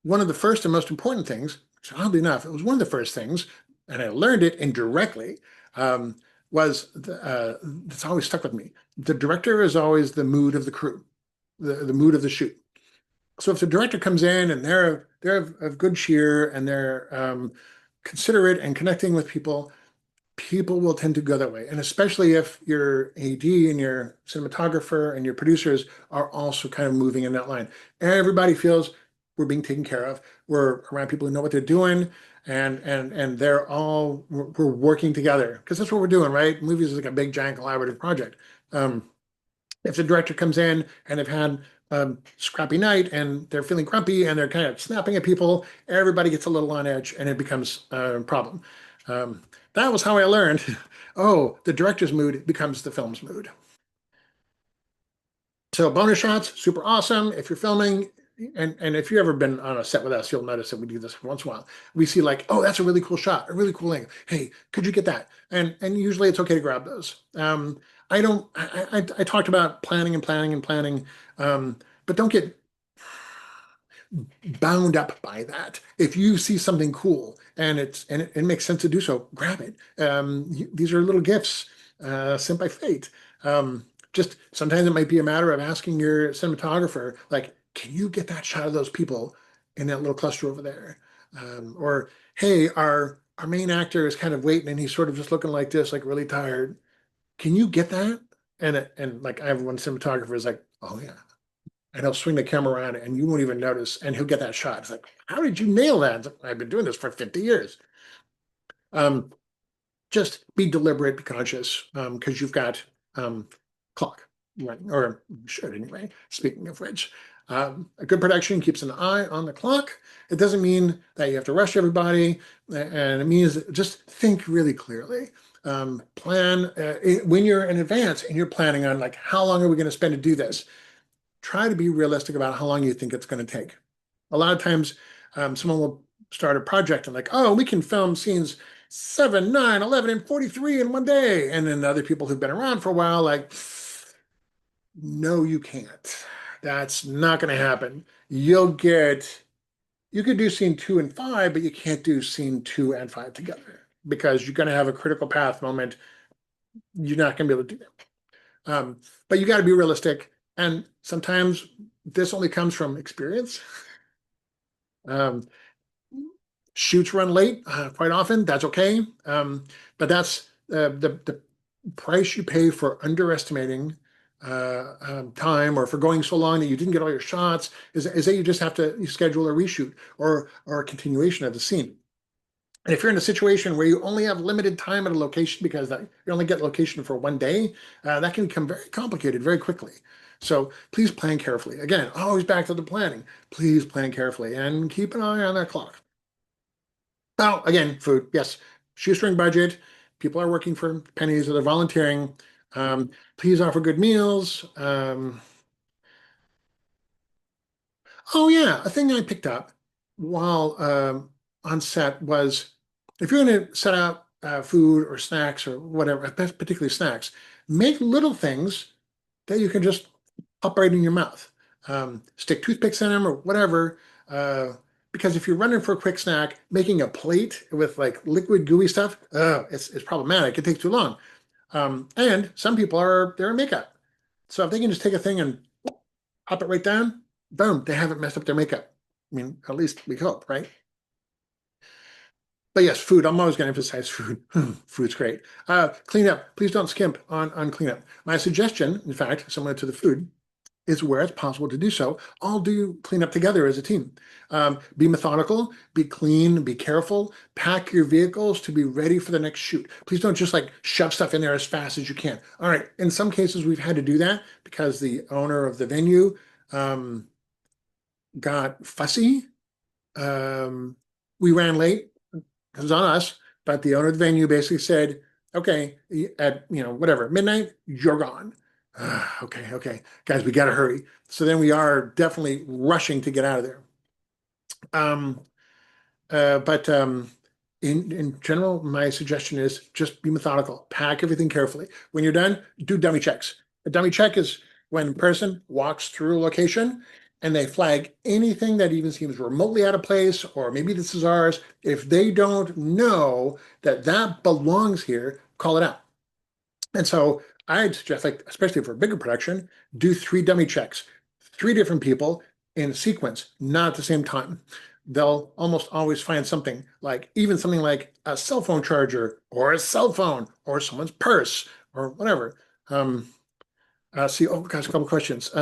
One of the first and most important things, oddly enough, it was one of the first things, and I learned it indirectly, um, was that's always stuck with me. The director is always the mood of the crew, the mood of the shoot. So if the director comes in and they're of good cheer and they're considerate and connecting with people, people will tend to go that way. And especially if your AD and your cinematographer and your producers are also kind of moving in that line. Everybody feels we're being taken care of. We're around people who know what they're doing, and we're working together because that's what we're doing, right? Movies is like a big giant collaborative project. If the director comes in and they've had a scrappy night and they're feeling grumpy and they're kind of snapping at people, everybody gets a little on edge and it becomes a problem. That was how I learned, oh, the director's mood becomes the film's mood. So bonus shots, super awesome. If you're filming, and if you've ever been on a set with us, you'll notice that we do this once in a while. We see like, oh, that's a really cool shot, a really cool angle. Hey, could you get that? And usually it's okay to grab those. I don't. I talked about planning and planning and planning, but don't get bound up by that. If you see something cool and it makes sense to do so, grab it. These are little gifts sent by fate. Just sometimes it might be a matter of asking your cinematographer, like, can you get that shot of those people in that little cluster over there? Or hey, our main actor is kind of waiting and he's sort of just looking like this, like really tired. Can you get that? And like I have one cinematographer is like, oh yeah, and he'll swing the camera around and you won't even notice and he'll get that shot. It's like, how did you nail that? Like, I've been doing this for 50 years. Um, just be deliberate, be conscious, because you've got clock, right? Or should anyway, speaking of which. A good production keeps an eye on the clock. It doesn't mean that you have to rush everybody, and it means just think really clearly. Plan when you're in advance and you're planning on like how long are we going to spend to do this, try to be realistic about how long you think it's going to take. A lot of times, someone will start a project and like, oh, we can film scenes 7, 9, 11, and 43 in one day. And then other people who've been around for a while, like, no, you can't. That's not going to happen. You could do scene 2 and 5, but you can't do scene 2 and 5 together because you're going to have a critical path moment. You're not going to be able to do that. But you got to be realistic. And sometimes this only comes from experience. Um, Shoots run late quite often. That's okay. But that's the price you pay for underestimating time or for going so long that you didn't get all your shots is that you just have to schedule a reshoot or a continuation of the scene. And if you're in a situation where you only have limited time at a location because you only get location for one day, that can become very complicated very quickly. So please plan carefully. Again, always back to the planning. Please plan carefully and keep an eye on that clock. Now, again, food, yes, shoestring budget. People are working for pennies or they're volunteering. Please offer good meals. Oh yeah, a thing I picked up while on set was if you're going to set out food or snacks or whatever, particularly snacks, make little things that you can just pop right in your mouth. Stick toothpicks in them or whatever. Because if you're running for a quick snack, making a plate with like liquid gooey stuff, it's problematic. It takes too long. And some people they're in makeup. So if they can just take a thing and pop it right down, boom, they haven't messed up their makeup. I mean, at least we hope, right? But yes, food. I'm always going to emphasize food. Food's great. Cleanup. Please don't skimp on cleanup. My suggestion, in fact, similar to the food, is where it's possible to do so, all do cleanup together as a team. Be methodical, be clean, be careful, pack your vehicles to be ready for the next shoot. Please don't just like shove stuff in there as fast as you can. All right, in some cases we've had to do that because the owner of the venue got fussy. We ran late, it was on us, but the owner of the venue basically said, okay, at whatever, midnight, you're gone. Okay, guys, we got to hurry. So then we are definitely rushing to get out of there. Um, but in general, my suggestion is just be methodical. Pack everything carefully. When you're done, do dummy checks. A dummy check is when a person walks through a location and they flag anything that even seems remotely out of place, or maybe this is ours. If they don't know that that belongs here, call it out. And so I'd suggest, like, especially for a bigger production, do 3 dummy checks, 3 different people in sequence, not at the same time. They'll almost always find something like, even something like a cell phone charger or a cell phone or someone's purse or whatever. Oh gosh, a couple questions.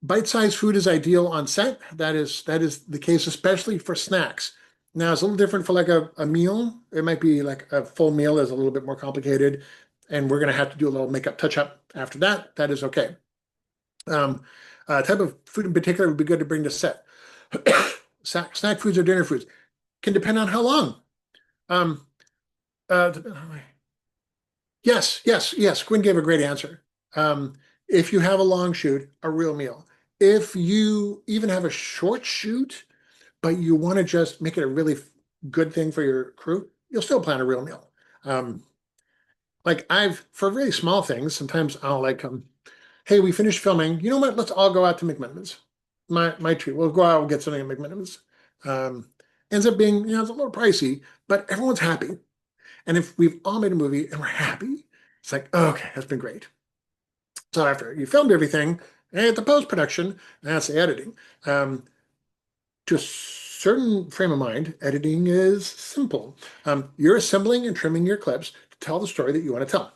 Bite-sized food is ideal on set. That is the case, especially for snacks. Now it's a little different for like a meal. It might be like a full meal is a little bit more complicated, and we're going to have to do a little makeup touch-up after that. That is okay. Type of food in particular would be good to bring to set. Snack foods or dinner foods can depend on how long. Um, uh, yes. Quinn gave a great answer. If you have a long shoot, a real meal. If you even have a short shoot, but you want to just make it a really good thing for your crew, you'll still plan a real meal. Like for really small things, sometimes I'll like, hey, we finished filming. You know what? Let's all go out to McMenamins. My treat. We'll go out and get something at McMenamins. Ends up being, it's a little pricey, but everyone's happy. And if we've all made a movie and we're happy, it's like, okay, that's been great. So after you filmed everything, and the post-production, that's the editing. To a certain frame of mind, editing is simple. You're assembling and trimming your clips to tell the story that you want to tell.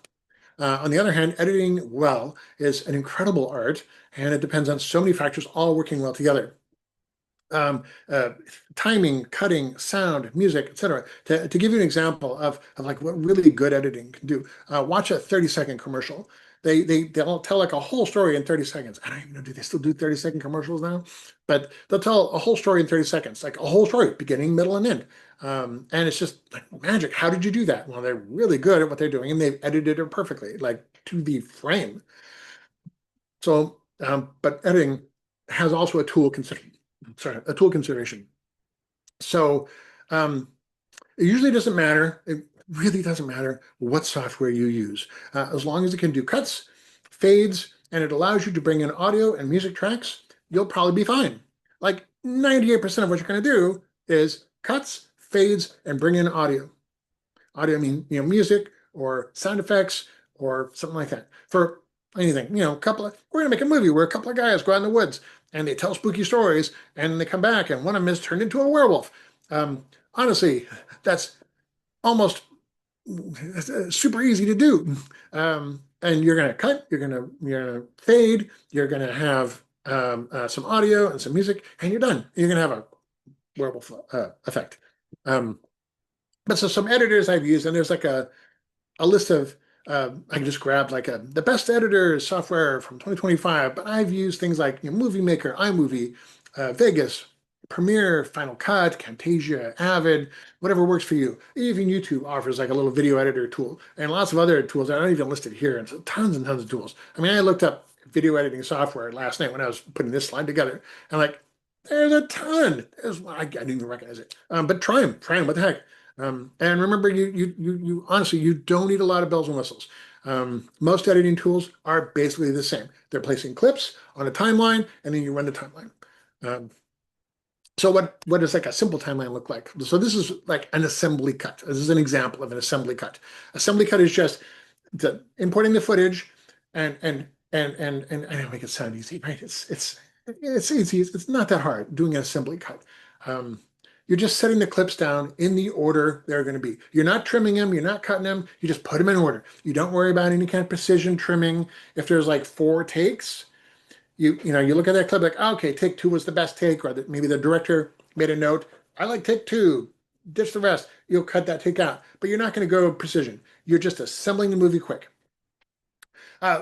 On the other hand, editing well is an incredible art, and it depends on so many factors all working well together. Um, uh, Timing, cutting, sound, music, etc. To give you an example of like what really good editing can do, watch a 30-second commercial. They'll tell like a whole story in 30 seconds. I don't even know, do they still do 30-second commercials now? But they'll tell a whole story in 30 seconds, like a whole story, beginning, middle, and end. And it's just like magic. How did you do that? Well, they're really good at what they're doing, and they've edited it perfectly, like to the frame. So, but editing has also a tool consideration. So it usually doesn't matter. It really doesn't matter what software you use. As long as it can do cuts, fades, and it allows you to bring in audio and music tracks, you'll probably be fine. Like 98% of what you're going to do is cuts, fades, and bring in audio. Audio, I mean, music or sound effects or something like that. For anything, we're going to make a movie where a couple of guys go out in the woods and they tell spooky stories and they come back and one of them is turned into a werewolf. Honestly, that's almost super easy to do. And you're going to cut, you're going to fade, you're going to have some audio and some music, and you're done. You're going to have a werewolf effect. But so some editors I've used, and there's like a list of, I can just grab like the best editor software from 2025, but I've used things like Movie Maker, iMovie, Vegas, Premiere, Final Cut, Camtasia, Avid, whatever works for you. Even YouTube offers like a little video editor tool and lots of other tools that aren't even listed here. And so tons and tons of tools. I mean, I looked up video editing software last night when I was putting this slide together. And like, there's a ton. I didn't even recognize it. But try them. What the heck? And remember, you honestly, you don't need a lot of bells and whistles. Most editing tools are basically the same. They're placing clips on a timeline, and then you run the timeline. So what does like a simple timeline look like? So this is like an assembly cut. This is an example of an assembly cut. Assembly cut is just importing the footage and and I don't make it sound easy, right? It's easy. It's not that hard doing an assembly cut. Um, you're just setting the clips down in the order they're going to be. You're not trimming them. You're not cutting them. You just put them in order. You don't worry about any kind of precision trimming. If there's like 4 takes, you look at that clip like, oh, okay, take 2 was the best take, or maybe the director made a note. I like take 2. Ditch the rest. You'll cut that take out, but you're not going to go precision. You're just assembling the movie quick.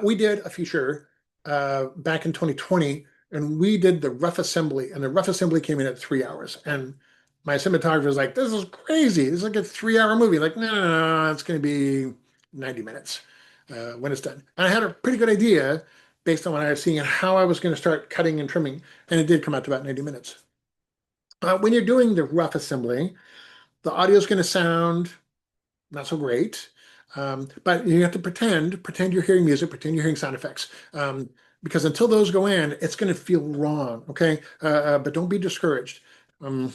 We did a feature back in 2020, and we did the rough assembly, and the rough assembly came in at 3 hours. And my cinematographer was like, "This is crazy. It's like a 3 hour movie." Like, no, no, no, no, it's going to be 90 minutes when it's done. And I had a pretty good idea based on what I was seeing and how I was going to start cutting and trimming, and it did come out to about 90 minutes. When you're doing the rough assembly, the audio is going to sound not so great. But you have to pretend you're hearing music, pretend you're hearing sound effects. Because until those go in, it's going to feel wrong. Okay. But don't be discouraged. Um,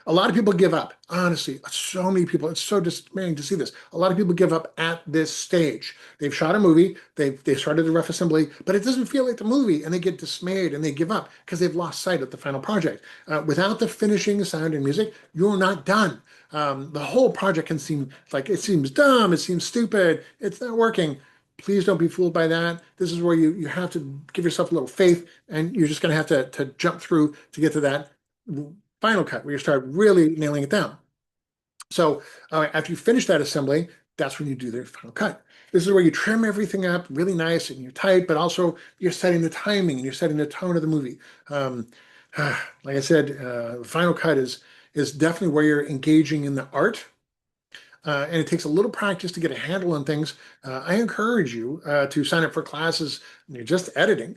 a lot of people give up. Honestly, so many people. It's so dismaying to see this. A lot of people give up at this stage. They've shot a movie. They started the rough assembly, but it doesn't feel like the movie, and they get dismayed and they give up because they've lost sight of the final project. Without the finishing sound and music, you're not done. The whole project can seem like it seems dumb. It seems stupid. It's not working. Please don't be fooled by that. This is where you have to give yourself a little faith, and you're just going to have to jump through to get to that final cut where you start really nailing it down. So after you finish that assembly, that's when you do the final cut. This is where you trim everything up really nice and you're tight, but also you're setting the timing and you're setting the tone of the movie. Like I said, the final cut is definitely where you're engaging in the art. And it takes a little practice to get a handle on things. I encourage you to sign up for classes. You're just editing.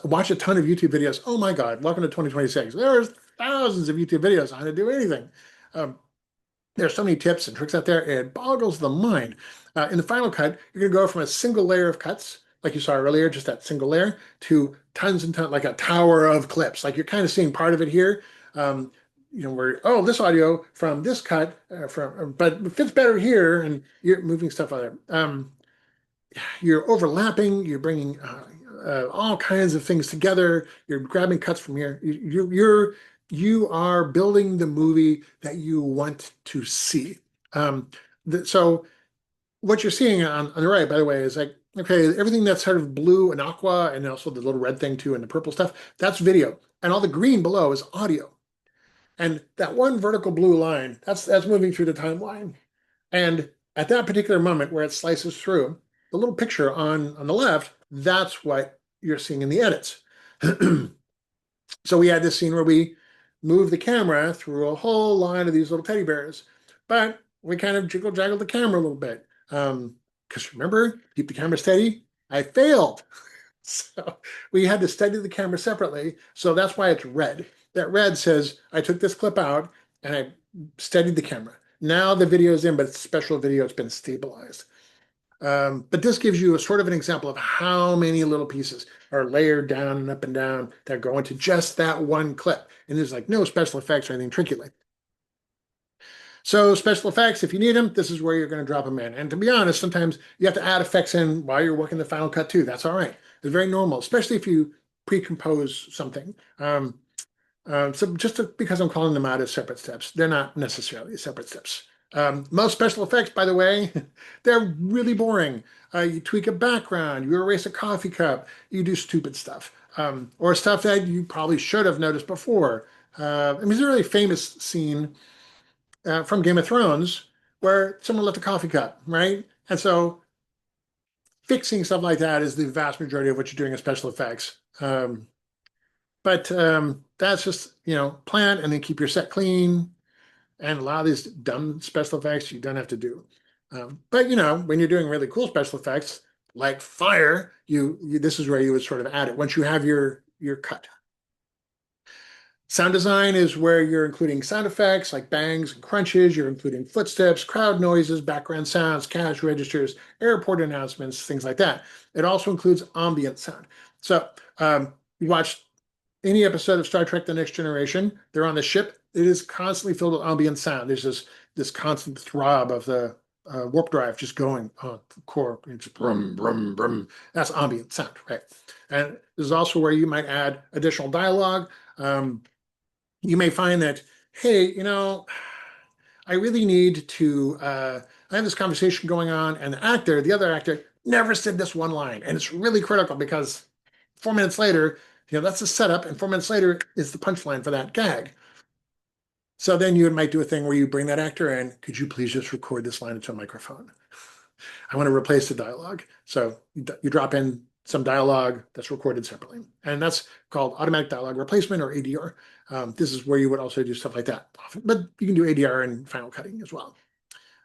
Watch a ton of YouTube videos. Oh my God, welcome to 2026. There's thousands of YouTube videos on how to do anything. Um, there's so many tips and tricks out there. It boggles the mind. In the final cut, you're going to go from a single layer of cuts, like you saw earlier, just that single layer, to tons and tons, like a tower of clips. Like you're kind of seeing part of it here. Where, oh, this audio from this cut, but it fits better here, and you're moving stuff out there. You're overlapping, you're bringing all kinds of things together. You're grabbing cuts from here. You are building the movie that you want to see. So what you're seeing on the right, by the way, is like, okay, everything that's sort of blue and aqua, and also the little red thing too, and the purple stuff, that's video. And all the green below is audio. And that one vertical blue line, that's moving through the timeline. And at that particular moment where it slices through, the little picture on the left, that's what you're seeing in the edits. So we had this scene where we moved the camera through a whole line of these little teddy bears, but we kind of jiggled the camera a little bit. Because remember, keep the camera steady. I failed. So we had to steady the camera separately. So that's why it's red. That red says, I took this clip out and I steadied the camera. Now the video is in, but it's special video. It's been stabilized. But this gives you a sort of an example of how many little pieces are layered down and up and down that go into just that one clip. And there's like no special effects or anything tricky like that. So special effects, if you need them, this is where you're going to drop them in. And to be honest, sometimes you have to add effects in while you're working the final cut too. That's all right. It's very normal, especially if you pre-compose something. So because I'm calling them out as separate steps, they're not necessarily separate steps. Most special effects, by the way, they're really boring. You tweak a background, you erase a coffee cup, you do stupid stuff, or stuff that you probably should have noticed before. There's a really famous scene from Game of Thrones where someone left a coffee cup, right? And so fixing stuff like that is the vast majority of what you're doing in special effects. But that's just, plan and then keep your set clean. And a lot of these dumb special effects you don't have to do. But when you're doing really cool special effects like fire, this is where you would sort of add it once you have your cut. Sound design is where you're including sound effects like bangs and crunches. You're including footsteps, crowd noises, background sounds, cash registers, airport announcements, things like that. It also includes ambient sound. So you watch any episode of Star Trek: The Next Generation, they're on the ship. It is constantly filled with ambient sound. There's this constant throb of the warp drive just going, the core, it's brum, brum, brum. That's ambient sound, right? And this is also where you might add additional dialogue. You may find that, hey, I really need to, I have this conversation going on, and the other actor, never said this one line. And it's really critical because 4 minutes later, that's the setup, and 4 minutes later is the punchline for that gag. So then you might do a thing where you bring that actor in. Could you please just record this line into a microphone? I want to replace the dialogue. So you drop in some dialogue that's recorded separately. And that's called automatic dialogue replacement, or ADR. This is where you would also do stuff like that. But you can do ADR in Final Cutting as well.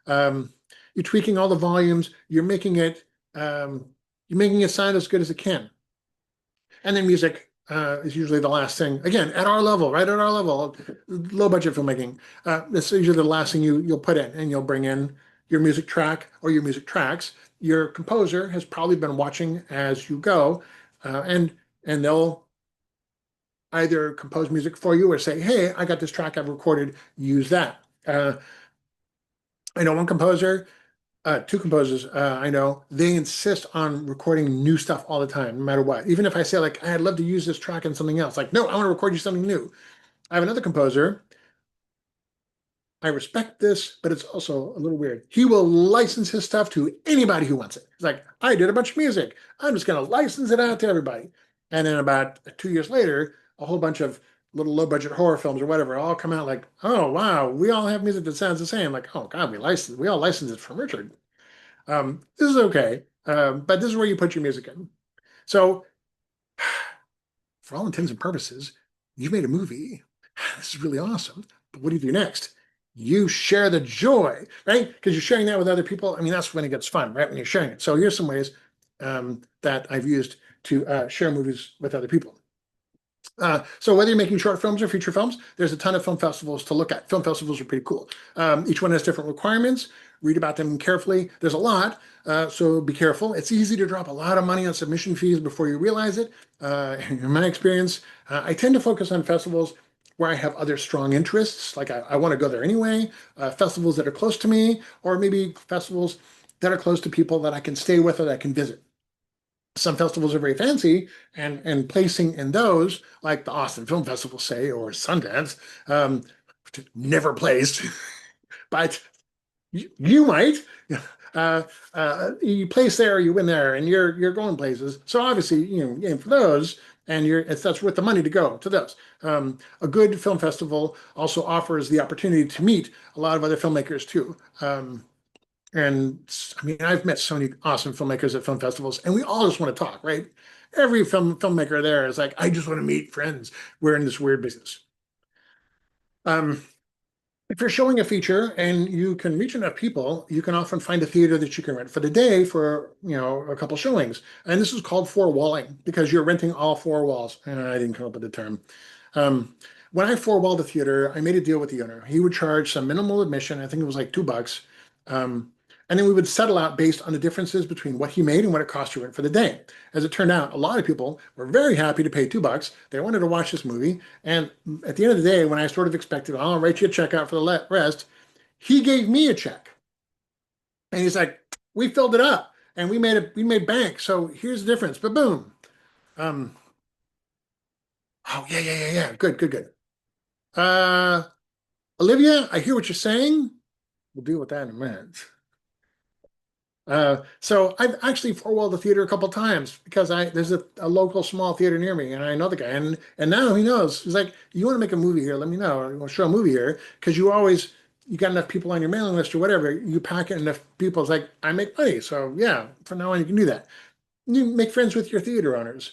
You're tweaking all the volumes. You're making it sound as good as it can. And then music is usually the last thing. Again, at our level, right at our level, low budget filmmaking. This is usually the last thing you'll put in, and you'll bring in your music track or your music tracks. Your composer has probably been watching as you go, and they'll either compose music for you or say, "Hey, I got this track I've recorded. Use that." I know one composer. Two composers I know, they insist on recording new stuff all the time, no matter what. Even if I say, like, I'd love to use this track in something else, like, no, I want to record you something new. I have another composer. I respect this, but it's also a little weird. He will license his stuff to anybody who wants it. He's like, I did a bunch of music. I'm just going to license it out to everybody. And then about 2 years later, a whole bunch of little low budget horror films or whatever all come out like, oh, wow, we all have music that sounds the same. Like, oh, God, we all license it from Richard. This is okay, but this is where you put your music in. So, for all intents and purposes, you made a movie. This is really awesome. But what do you do next? You share the joy, right? Because you're sharing that with other people. I mean, that's when it gets fun, right? When you're sharing it. So here's some ways that I've used to share movies with other people. So whether you're making short films or feature films, there's a ton of film festivals to look at. Film festivals are pretty cool. Each one has different requirements. Read about them carefully. There's a lot, so be careful. It's easy to drop a lot of money on submission fees before you realize it. In my experience, I tend to focus on festivals where I have other strong interests, like I want to go there anyway, festivals that are close to me, or maybe festivals that are close to people that I can stay with or that I can visit. Some festivals are very fancy, and placing in those, like the Austin Film Festival, say, or Sundance, never placed, but you might. You place there, you win there, and you're going places. So obviously, aim for those, and that's worth the money to go to those. A good film festival also offers the opportunity to meet a lot of other filmmakers too. And I mean, I've met so many awesome filmmakers at film festivals, and we all just want to talk, right? Every filmmaker there is like, I just want to meet friends. We're in this weird business. If you're showing a feature and you can reach enough people, you can often find a theater that you can rent for the day for, a couple showings. And this is called four-walling because you're renting all four walls. And I didn't come up with the term. When I four-walled the theater, I made a deal with the owner. He would charge some minimal admission. I think it was like $2. And then we would settle out based on the differences between what he made and what it cost to rent for the day. As it turned out, a lot of people were very happy to pay $2. They wanted to watch this movie. And at the end of the day, when I sort of expected, I'll write you a check out for the rest, he gave me a check. And he's like, we filled it up and we made bank. So here's the difference. But boom. Oh, yeah. Good. Olivia, I hear what you're saying. We'll deal with that in a minute. So I've actually four-walled the theater a couple times because there's a local small theater near me, and I know the guy, and now he knows. He's like, "You want to make a movie here? Let me know. Or you want to show a movie here?" Because you got enough people on your mailing list or whatever. You pack it enough people. It's like, I make money, so yeah. From now on, you can do that. You make friends with your theater owners.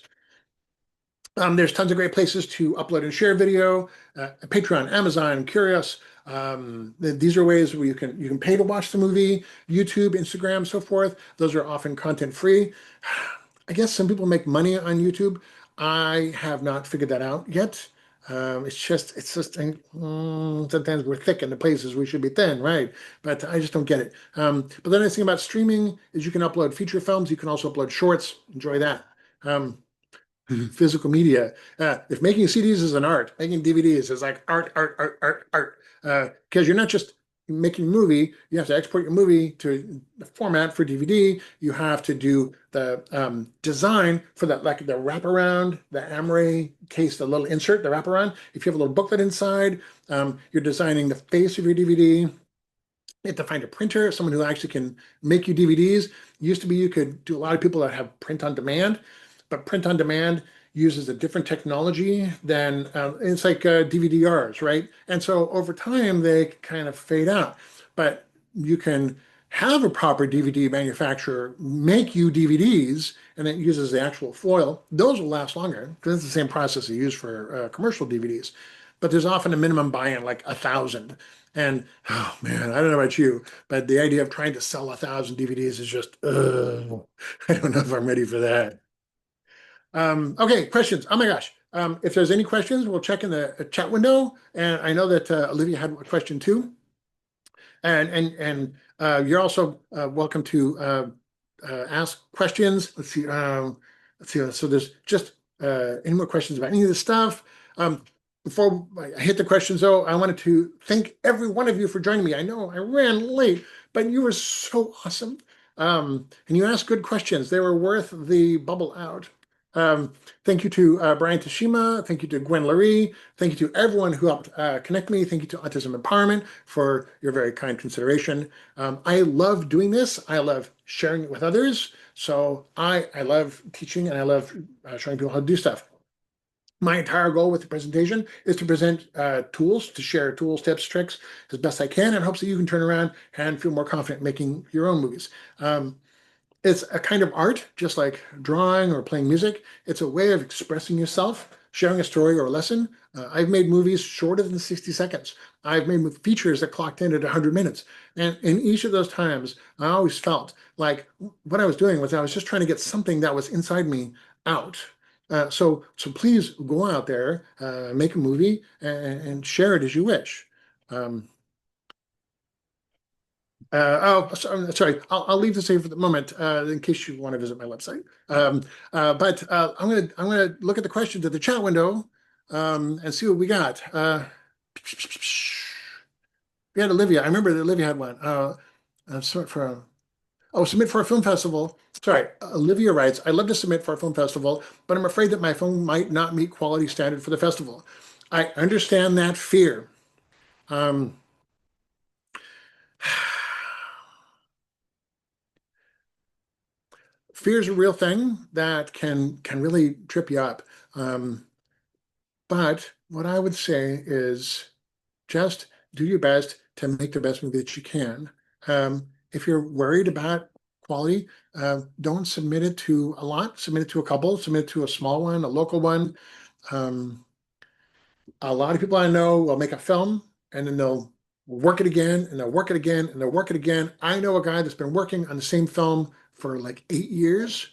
There's tons of great places to upload and share video, Patreon, Amazon, Curious. These are ways where you can pay to watch the movie, YouTube, Instagram, so forth. Those are often content free. I guess some people make money on YouTube. I have not figured that out yet. It's just sometimes we're thick in the places we should be thin, right? But I just don't get it. But the nice thing about streaming is you can upload feature films. You can also upload shorts. Enjoy that. Physical media. If making CDs is an art, making DVDs is like art. Because you're not just making a movie, you have to export your movie to the format for DVD. You have to do the design for that, like the wraparound, the Amray case, the little insert, the wraparound. If you have a little booklet inside, you're designing the face of your DVD. You have to find a printer, someone who actually can make you DVDs. It used to be you could do a lot of people that have print on demand, but print on demand uses a different technology than it's like DVD-Rs, right? And so over time they kind of fade out. But you can have a proper DVD manufacturer make you DVDs, and it uses the actual foil. Those will last longer because it's the same process they use for commercial DVDs. But there's often a minimum buy-in, like 1,000. And oh man, I don't know about you, but the idea of trying to sell 1,000 DVDs is just, I don't know if I'm ready for that. Okay, questions. Oh my gosh. If there's any questions, we'll check in the chat window. And I know that Olivia had a question too. And you're also welcome to ask questions. Let's see. Let's see. So there's just any more questions about any of this stuff. Before I hit the questions, though, I wanted to thank every one of you for joining me. I know I ran late, but you were so awesome. And you asked good questions. They were worth the bubble out. Thank you to Brian Tashima. Thank you to Gwen Laree. Thank you to everyone who helped connect me. Thank you to Autism Empowerment for your very kind consideration. I love doing this. I love sharing it with others. So I love teaching and I love showing people how to do stuff. My entire goal with the presentation is to present tools, to share tools, tips, tricks as best I can in hopes that you can turn around and feel more confident making your own movies. It's a kind of art, just like drawing or playing music. It's a way of expressing yourself, sharing a story or a lesson. I've made movies shorter than 60 seconds. I've made features that clocked in at 100 minutes. And in each of those times, I always felt like what I was doing was I was just trying to get something that was inside me out. So please go out there, make a movie, and share it as you wish. Sorry. I'll leave this here for the moment in case you want to visit my website. But I'm gonna look at the questions at the chat window and see what we got. We had Olivia. I remember that Olivia had one. Submit for a film festival. Sorry, Olivia writes, I'd love to submit for a film festival, but I'm afraid that my film might not meet quality standard for the festival. I understand that fear. Fear is a real thing that can really trip you up. But what I would say is just do your best to make the best movie that you can. If you're worried about quality, don't submit it to a lot. Submit it to a couple. Submit it to a small one, a local one. A lot of people I know will make a film and then they'll work it again and they'll work it again and they'll work it again. I know a guy that's been working on the same film for like 8 years.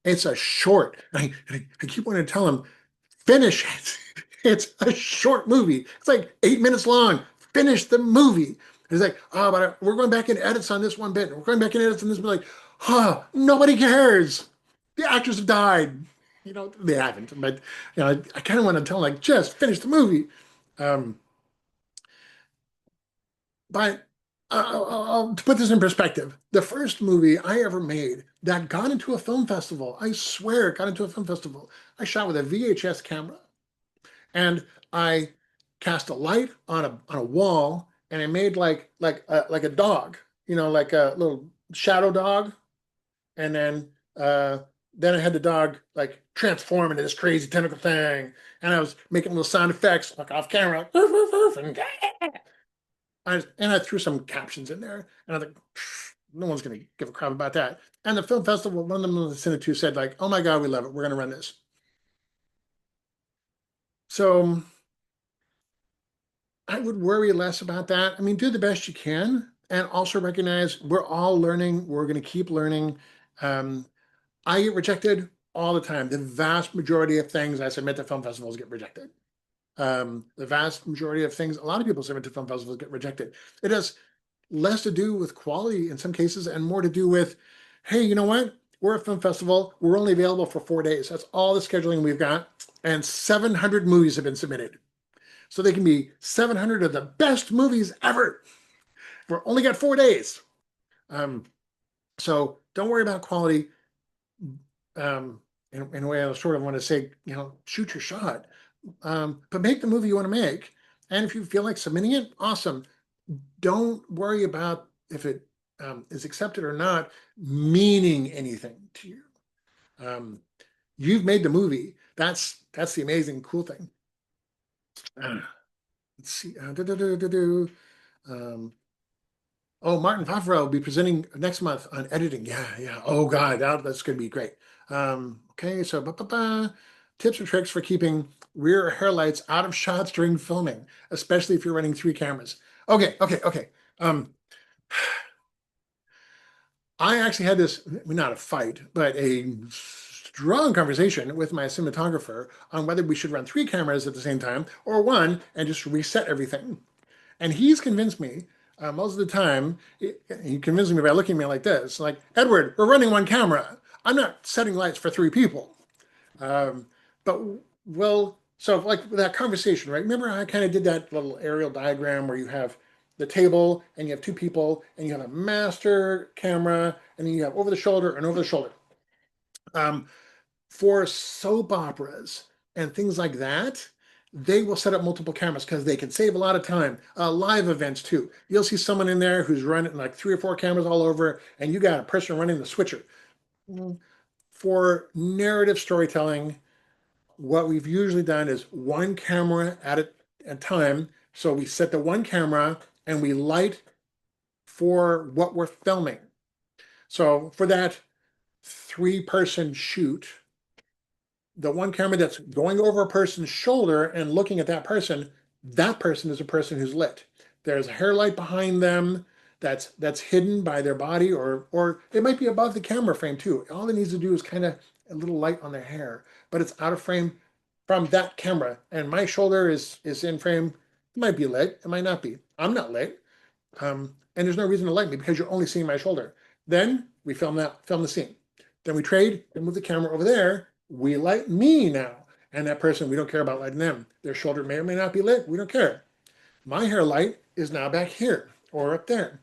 It's a short. I keep wanting to tell him, finish it. It's a short movie. It's like 8 minutes long. Finish the movie. He's like, oh, but we're going back in edits on this one bit. We're going back in edits on this bit. Like, nobody cares. The actors have died. They haven't. But I kind of want to tell him, like, just finish the movie. But to put this in perspective, the first movie I ever made that got into a film festival, I swear it got into a film festival. I shot with a VHS camera and I cast a light on a wall and I made like a dog, like a little shadow dog. And then I had the dog like transform into this crazy tentacle thing. And I was making little sound effects like off camera. And I threw some captions in there, and I was like, no one's going to give a crap about that. And the film festival, one of them in the Senate too said like, oh my God, we love it. We're going to run this. So I would worry less about that. I mean, do the best you can and also recognize we're all learning. We're going to keep learning. I get rejected all the time. The vast majority of things I submit to film festivals get rejected. The vast majority of things a lot of people submit to film festivals get rejected. It has less to do with quality in some cases and more to do with, hey, you know what? We're a film festival. We're only available for 4 days. That's all the scheduling we've got. And 700 movies have been submitted. So they can be 700 of the best movies ever. we're only got 4 days. So don't worry about quality. In a way, I sort of want to say, shoot your shot, but make the movie you want to make. And if you feel like submitting it, awesome. Don't worry about if it is accepted or not, meaning anything to you. You've made the movie. That's the amazing, cool thing. Let's see. Martin Favreau will be presenting next month on editing. Yeah. Oh God, that's going to be great. Okay, so tips and tricks for keeping rear hair lights out of shots during filming, especially if you're running 3 cameras. Okay. I actually had this, not a fight, but a strong conversation with my cinematographer on whether we should run 3 cameras at the same time or 1 and just reset everything. And he's convinced me most of the time. He convinced me by looking at me like this, like, Edward, we're running 1 camera. I'm not setting lights for 3 people. But so like that conversation, right? Remember I kind of did that little aerial diagram where you have the table and you have 2 people and you have a master camera and then you have over the shoulder and over the shoulder. For soap operas and things like that, they will set up multiple cameras because they can save a lot of time. Live events too. You'll see someone in there who's running like 3 or 4 cameras all over, and you got a person running the switcher. For narrative storytelling, what we've usually done is 1 camera at a time. So we set the 1 camera and we light for what we're filming. So for that 3-person shoot, the 1 camera that's going over a person's shoulder and looking at that person is a person who's lit. There's a hair light behind them that's hidden by their body, or it might be above the camera frame too. All it needs to do is kind of a little light on their hair, but it's out of frame from that camera. And my shoulder is in frame. It might be lit, it might not be. I'm not lit. And there's no reason to light me because you're only seeing my shoulder. Then we film the scene. Then we trade and move the camera over there. We light me now. And that person, we don't care about lighting them. Their shoulder may or may not be lit. We don't care. My hair light is now back here or up there.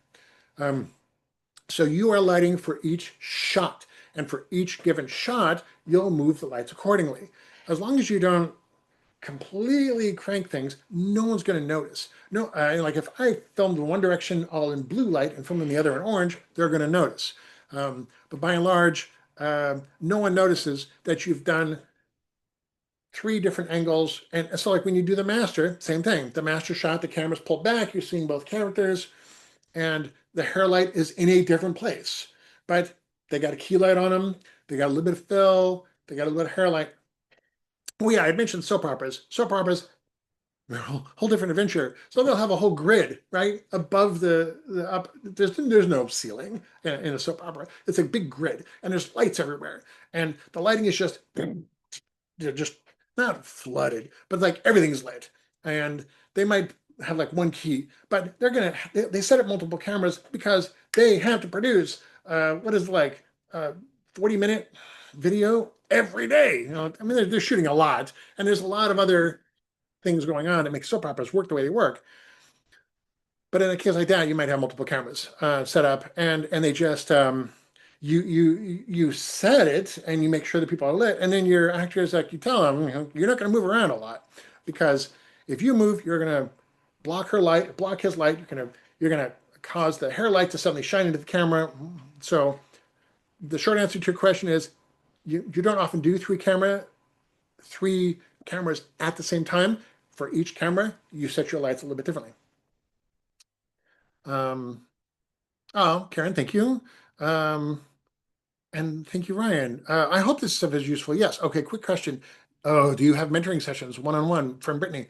So you are lighting for each shot. And for each given shot, you'll move the lights accordingly. As long as you don't completely crank things, no one's going to notice. No, like if I filmed One Direction all in blue light and filmed the other in orange, they're going to notice. But by and large, no one notices that you've done 3 different angles. And so like when you do the master, same thing. The master shot, the camera's pulled back, you're seeing both characters, and the hair light is in a different place. But they got a key light on them, they got a little bit of fill, they got a little bit of hair light. Oh yeah, I mentioned soap operas. Soap operas, they're a whole different adventure. So they'll have a whole grid, right? Above the up, there's no ceiling in a soap opera. It's a big grid, and there's lights everywhere. And the lighting is just, they're just not flooded, but like everything's lit. And they might have like 1 key, but they set up multiple cameras because they have to produce what is it, like 40-minute video every day. I mean, they're shooting a lot, and there's a lot of other things going on that make soap operas work the way they work. But in a case like that, you might have multiple cameras set up, and they just you set it and you make sure that people are lit, and then your actors, like, you tell them, you're not going to move around a lot, because if you move, you're going to block her light, block his light. You're gonna cause the hair light to suddenly shine into the camera. So the short answer to your question is, you don't often do 3 cameras at the same time. For each camera, you set your lights a little bit differently. Oh, Karen, thank you. And thank you, Ryan. I hope this stuff is useful. Yes. Okay, quick question. Oh, do you have mentoring sessions one-on-one from Brittany?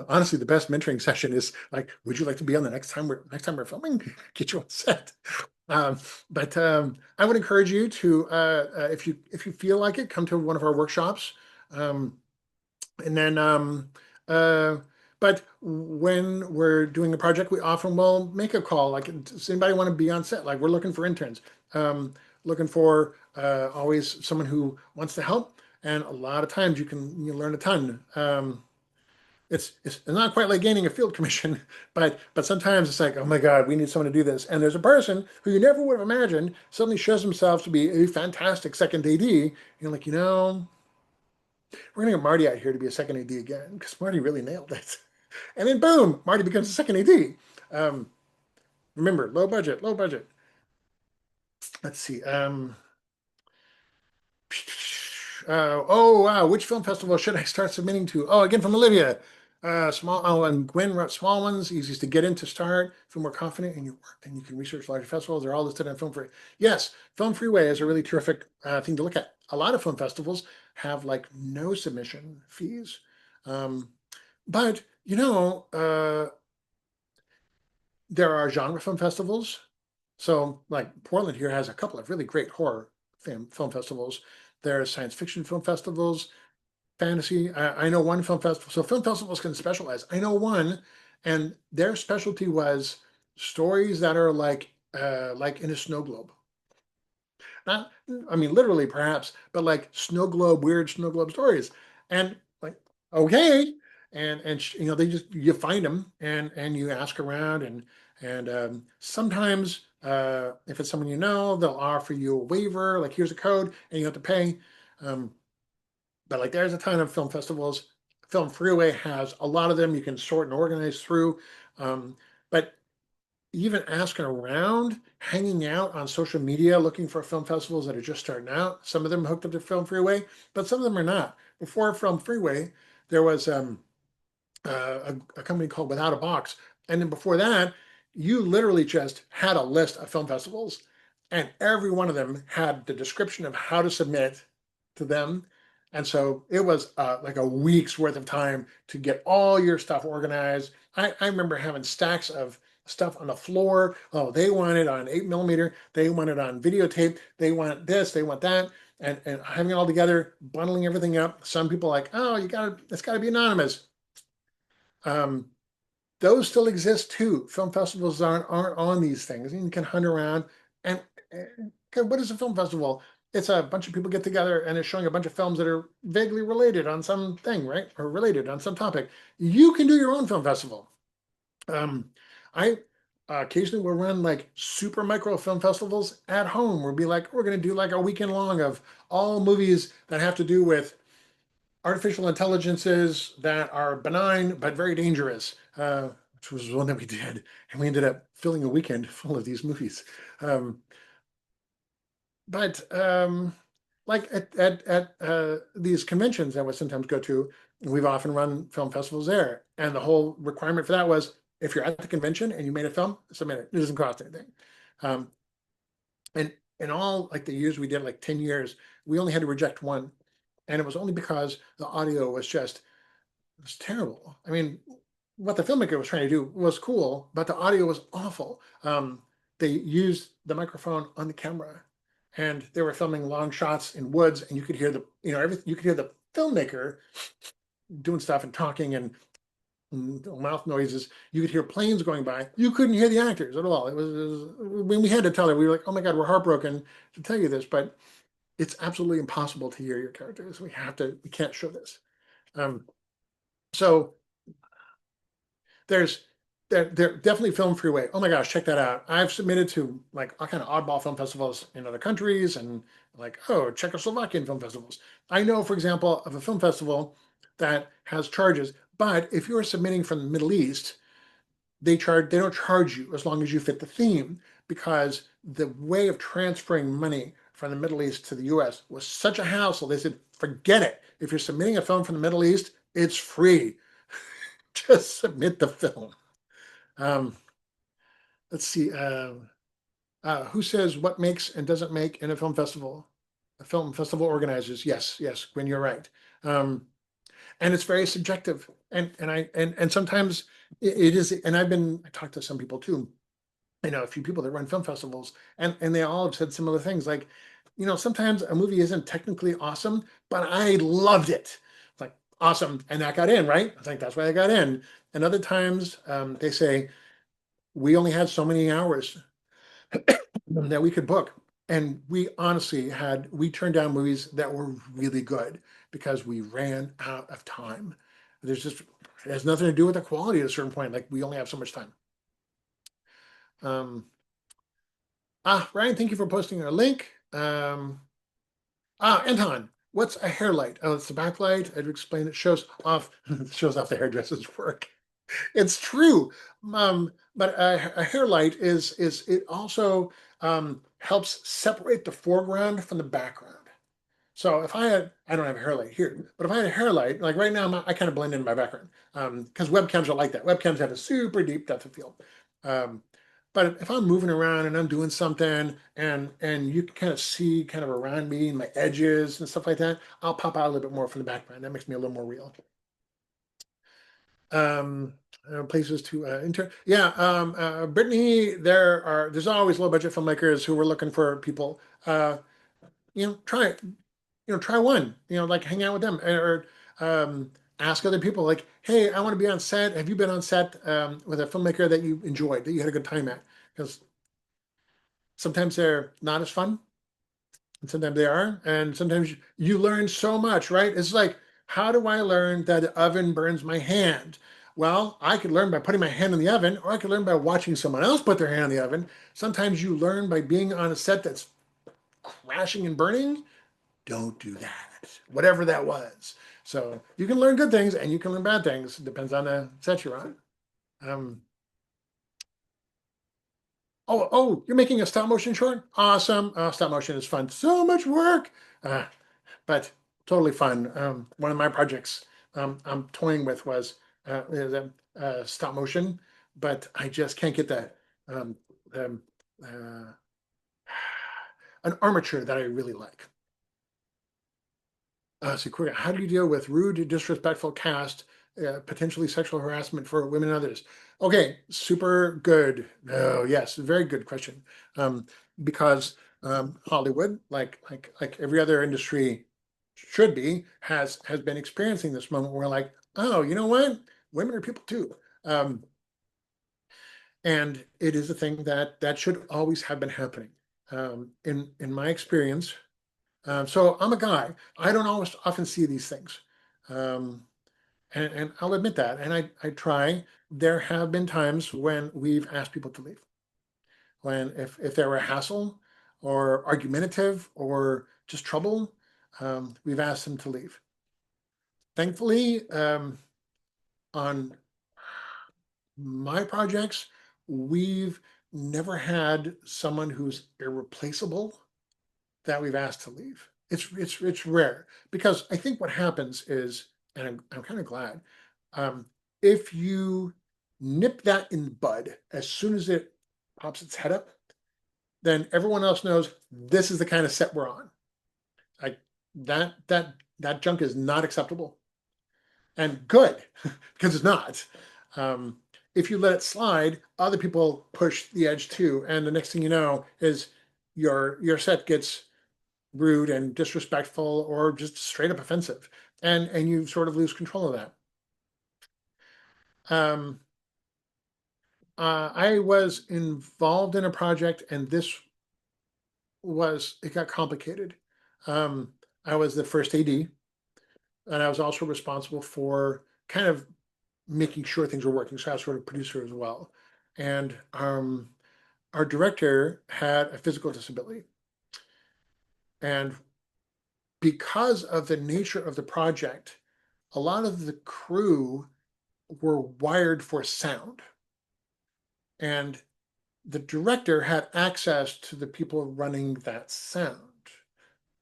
Honestly, the best mentoring session is like, would you like to be on the next time we're filming? Get you on set. But I would encourage you to, if you feel like it, come to one of our workshops. And then, but when we're doing a project, we often will make a call. Like, does anybody want to be on set? Like, we're looking for interns, looking for always someone who wants to help. And a lot of times you learn a ton. it's not quite like gaining a field commission, but sometimes it's like, oh my God, we need someone to do this. And there's a person who you never would have imagined suddenly shows himself to be a fantastic second AD. And you're like, we're gonna get Marty out here to be a second AD again because Marty really nailed it. And then boom, Marty becomes a second AD. Remember, low budget, low budget. Let's see. Oh wow, which film festival should I start submitting to? Oh, again from Olivia. Small. Oh, and Gwen wrote small ones, easiest to get in to start. Feel more confident in your work, then you can research larger festivals. They're all listed on Film Free. Yes, Film Freeway is a really terrific thing to look at. A lot of film festivals have like no submission fees, but there are genre film festivals. So, like Portland here has a couple of really great horror film festivals. There are science fiction film festivals, fantasy. I know one film festival. So film festivals can specialize. I know one, and their specialty was stories that are like in a snow globe. Not, I mean, literally perhaps, but like snow globe, weird snow globe stories. And like, okay. They just, you find them and you ask around and sometimes if it's someone they'll offer you a waiver, like here's a code and you have to pay. But like there's a ton of film festivals. Film Freeway has a lot of them you can sort and organize through. But even asking around, hanging out on social media, looking for film festivals that are just starting out. Some of them hooked up to Film Freeway, but some of them are not. Before Film Freeway, there was a company called Without a Box. And then before that, you literally just had a list of film festivals, and every one of them had the description of how to submit to them. And so it was like a week's worth of time to get all your stuff organized. I remember having stacks of stuff on the floor. Oh, they want it on 8mm. They want it on videotape. They want this, they want that. And having it all together, bundling everything up. Some people are like, oh, it's gotta be anonymous. Those still exist too. Film festivals aren't on these things. You can hunt around and what is a film festival? It's a bunch of people get together and it's showing a bunch of films that are vaguely related on something, right? Or related on some topic. You can do your own film festival. I occasionally will run like super micro film festivals at home. We'll be like, we're going to do like a weekend long of all movies that have to do with artificial intelligences that are benign but very dangerous, which was one that we did. And we ended up filling a weekend full of these movies. But like at these conventions I would sometimes go to, we've often run film festivals there. And the whole requirement for that was if you're at the convention and you made a film, submit it. It doesn't cost anything. Um, and in all like the years we did, like 10 years, we only had to reject one. And it was only because the audio was terrible. I mean, what the filmmaker was trying to do was cool, but the audio was awful. They used the microphone on the camera, and they were filming long shots in woods, and you could hear you could hear the filmmaker doing stuff and talking and mouth noises. You could hear planes going by. You couldn't hear the actors at all. When we had to tell her, we were like, "Oh my God, we're heartbroken to tell you this, but it's absolutely impossible to hear your characters. We can't show this." So there's there definitely Film Freeway. Oh my gosh, check that out. I've submitted to like all kind of oddball film festivals in other countries and like, oh, Czechoslovakian film festivals. I know, for example, of a film festival that has charges, but if you're submitting from the Middle East, they don't charge you as long as you fit the theme, because the way of transferring money from the Middle East to the US was such a hassle. They said, forget it. If you're submitting a film from the Middle East, it's free. Just submit the film. Let's see. Who says what makes and doesn't make in a film festival? The film festival organizers. Yes, yes, Gwen, you're right. And it's very subjective. And sometimes it is. And I talked to some people too. I know a few people that run film festivals, and they all have said similar things. Like, sometimes a movie isn't technically awesome, but I loved it. It's like awesome, and that got in, right? I think that's why I got in. And other times, they say we only had so many hours that we could book. And we honestly we turned down movies that were really good because we ran out of time. There's just, it has nothing to do with the quality at a certain point. Like we only have so much time. Ryan, thank you for posting our link. Anton, what's a hair light? Oh, it's a backlight. I'd explain it shows off the hairdresser's work. It's true. But a hair light is it also helps separate the foreground from the background. So if I don't have a hair light here, but if I had a hair light, like right now, I kind of blend in my background because webcams are like that. Webcams have a super deep depth of field. Um, but if I'm moving around and I'm doing something and you can kind of see kind of around me and my edges and stuff like that, I'll pop out a little bit more from the background. That makes me a little more real. Places to enter. Yeah, Brittany, there's always low budget filmmakers who were looking for people. Try try one, like hang out with them or ask other people like, hey, I want to be on set. Have you been on set with a filmmaker that you enjoyed, that you had a good time at? Because sometimes they're not as fun and sometimes they are. And sometimes you learn so much, right? It's like, how do I learn that the oven burns my hand? Well, I could learn by putting my hand in the oven, or I could learn by watching someone else put their hand in the oven. Sometimes you learn by being on a set that's crashing and burning. Don't do that, whatever that was. So you can learn good things and you can learn bad things. It depends on the set you're on. You're making a stop motion short? Awesome. Stop motion is fun. So much work, but totally fun. One of my projects I'm toying with was stop motion, but I just can't get that um, uh, an armature that I really like. So quick, how do you deal with rude, disrespectful cast, potentially sexual harassment for women and others? Okay, super good. Oh, yes, very good question. Because Hollywood, like every other industry should be, has been experiencing this moment where like, oh, you know what? Women are people too. And it is a thing that should always have been happening. In my experience, so I'm a guy. I don't always often see these things. Um, and I'll admit that. And I try. There have been times when we've asked people to leave. When if they were a hassle or argumentative or just trouble, we've asked them to leave. Thankfully, on my projects, we've never had someone who's irreplaceable that we've asked to leave. It's rare because I think what happens is, and I'm kind of glad, if you nip that in the bud as soon as it pops its head up, then everyone else knows this is the kind of set we're on. Like that junk is not acceptable, and good because it's not. If you let it slide, other people push the edge too, and the next thing you know is your set gets rude and disrespectful or just straight up offensive, and you sort of lose control of that. I was involved in a project and it got complicated. I was the first AD and I was also responsible for kind of making sure things were working. So I was sort of producer as well. And our director had a physical disability. And because of the nature of the project, a lot of the crew were wired for sound. And the director had access to the people running that sound.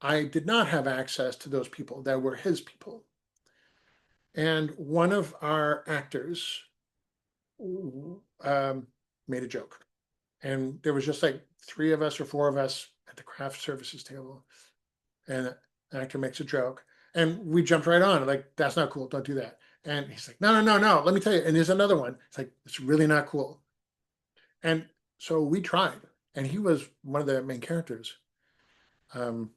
I did not have access to those people that were his people. And one of our actors made a joke. And there was just like 3 of us or 4 of us at the craft services table. And an actor makes a joke. And we jumped right on, like, that's not cool. Don't do that. And he's like, no, let me tell you. And there's another one. It's like, it's really not cool. And so we tried. And he was one of the main characters. And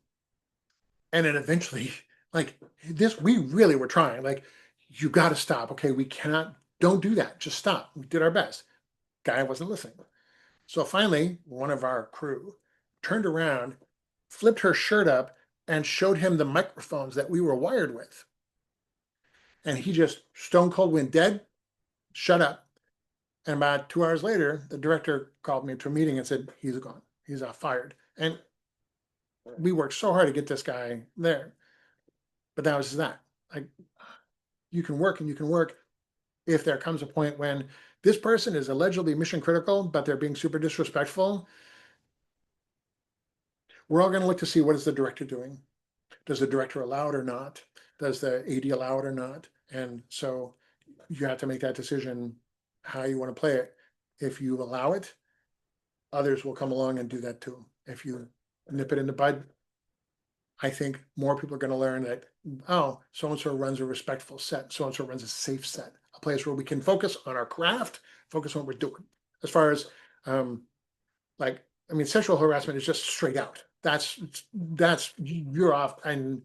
then eventually, like this, we really were trying. Like, you got to stop. Okay, we cannot, don't do that. Just stop. We did our best. Guy wasn't listening. So finally, one of our crew turned around, flipped her shirt up, and showed him the microphones that we were wired with. And he just stone cold went dead, shut up. And about 2 hours later, the director called me to a meeting and said, he's gone. He's fired. And we worked so hard to get this guy there. But that was just that. Like, you can work and you can work if there comes a point when this person is allegedly mission critical, but they're being super disrespectful. We're all going to look to see what is the director doing. Does the director allow it or not? Does the AD allow it or not? And so you have to make that decision how you want to play it. If you allow it, others will come along and do that too. If you nip it in the bud, I think more people are going to learn that, oh, so-and-so runs a respectful set, so-and-so runs a safe set, a place where we can focus on our craft, focus on what we're doing. As far as, sexual harassment is just straight out. That's, you're off, and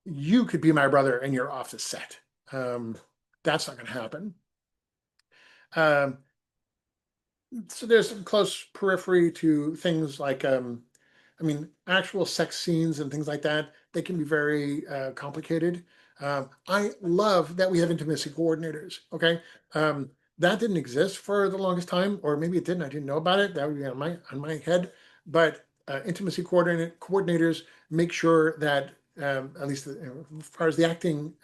you could be my brother and you're off the set. That's not going to happen. So there's some close periphery to things like, actual sex scenes and things like that. They can be very complicated. I love that we have intimacy coordinators. Okay, that didn't exist for the longest time, or maybe it didn't. I didn't know about it. That would be on my head. But intimacy coordinators make sure that at least as far as the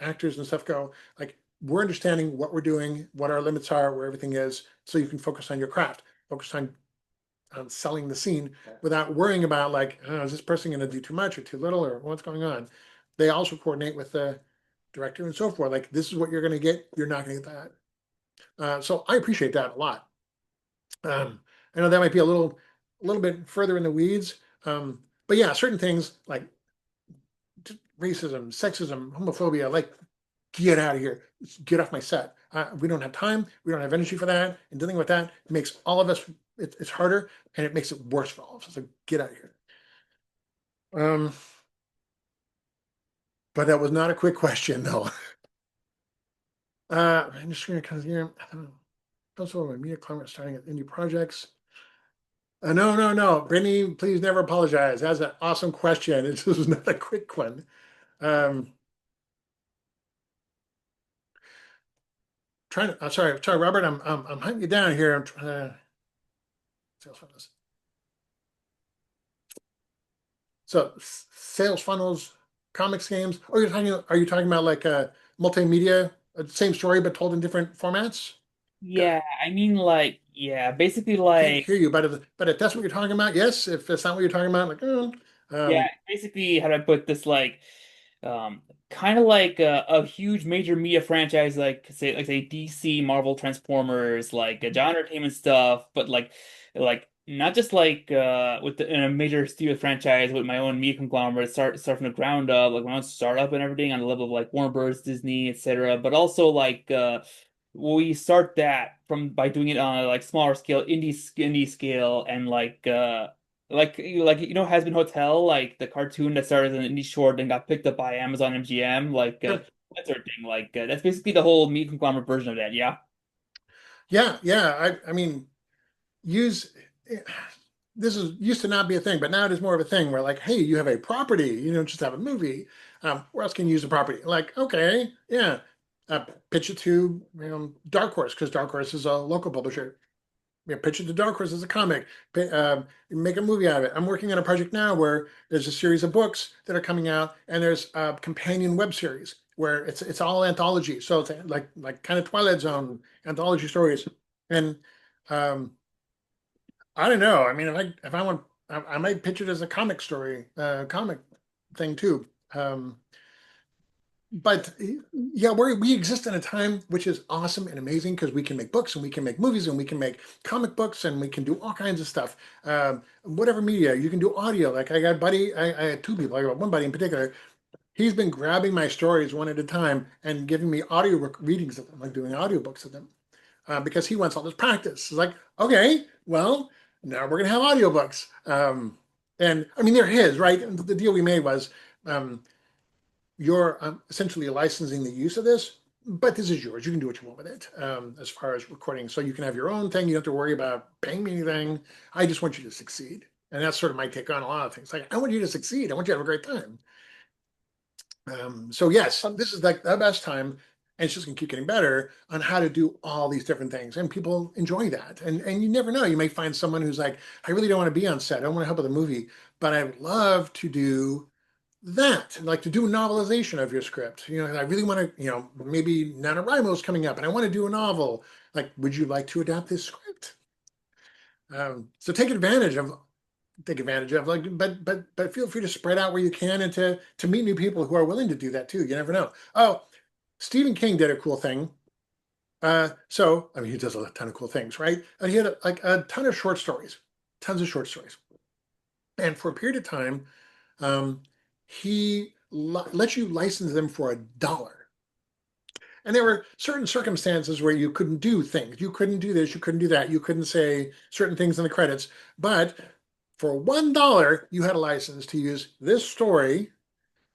actors and stuff go, like we're understanding what we're doing, what our limits are, where everything is, so you can focus on your craft, focus on selling the scene without worrying about like, oh, is this person going to do too much or too little or what's going on. They also coordinate with the director and so forth. Like, this is what you're going to get. You're not going to get that. So I appreciate that a lot. I know that might be a little bit further in the weeds. But yeah, certain things like racism, sexism, homophobia, like, get out of here. Get off my set. We don't have time. We don't have energy for that. And dealing with that makes all of us, it's harder, and it makes it worse for all of us. So get out of here. But that was not a quick question, though. I'm just going to come here. Also, my media climate starting at indie projects. No. Brittany, please never apologize. That's an awesome question. This was not a quick one. Sorry, Robert. I'm hunting you down here. I'm trying to sales funnels. So sales funnels, comics games. Oh, are you talking about like a multimedia, same story but told in different formats? Yeah, I mean, like, yeah, basically, Can't like, hear you, but if that's what you're talking about, yes. If that's not what you're talking about, like, yeah, basically, how do I put this? Like, kind of like a huge major media franchise, like say DC, Marvel, Transformers, like John Entertainment stuff, but like not just like in a major studio franchise with my own media conglomerate, start from the ground up, like my own startup and everything on the level of like Warner Bros, Disney, etc. But also like we start that from by doing it on a like smaller scale, indie scale, and Has Been Hotel, like the cartoon that started as an indie short and got picked up by Amazon MGM, that sort of thing. That's basically the whole meat conglomerate version of that. Yeah. yeah. I mean, use this is used to not be a thing, but now it is more of a thing where like, hey, you have a property, you don't just have a movie. Where else can you use a property? Like, okay, yeah, pitch it to Dark Horse, because Dark Horse is a local publisher. Pitch it to Dark Horse as a comic, make a movie out of it. I'm working on a project now where there's a series of books that are coming out, and there's a companion web series where it's all anthology. So it's like kind of Twilight Zone anthology stories. And I don't know. I mean, if I want, I might pitch it as a comic story, comic thing too. But yeah, we exist in a time which is awesome and amazing because we can make books and we can make movies and we can make comic books and we can do all kinds of stuff. Whatever media, you can do audio. Like I got a buddy, I had two people. I got one buddy in particular. He's been grabbing my stories one at a time and giving me audio readings of them, like doing audiobooks of them, because he wants all this practice. It's like, okay, well, now we're gonna have audiobooks. And I mean, they're his, right? And the deal we made was, you're essentially licensing the use of this, but this is yours. You can do what you want with it, as far as recording. So you can have your own thing. You don't have to worry about paying me anything. I just want you to succeed. And that's sort of my take on a lot of things. Like, I want you to succeed. I want you to have a great time. So yes, this is like the best time, and it's just gonna keep getting better on how to do all these different things, and people enjoy that. And you never know, you may find someone who's like, I really don't want to be on set, I don't want to help with a movie, but I would love to do that, like to do a novelization of your script. You know, and I really want to, you know, maybe NaNoWriMo's coming up, and I want to do a novel. Like, would you like to adapt this script? So take advantage of like, but feel free to spread out where you can and to meet new people who are willing to do that too. You never know. Oh, Stephen King did a cool thing. So I mean, he does a ton of cool things, right? And he had like a ton of short stories, tons of short stories, and for a period of time, he let you license them for $1. And there were certain circumstances where you couldn't do things. You couldn't do this, you couldn't do that, you couldn't say certain things in the credits. But for $1, you had a license to use this story,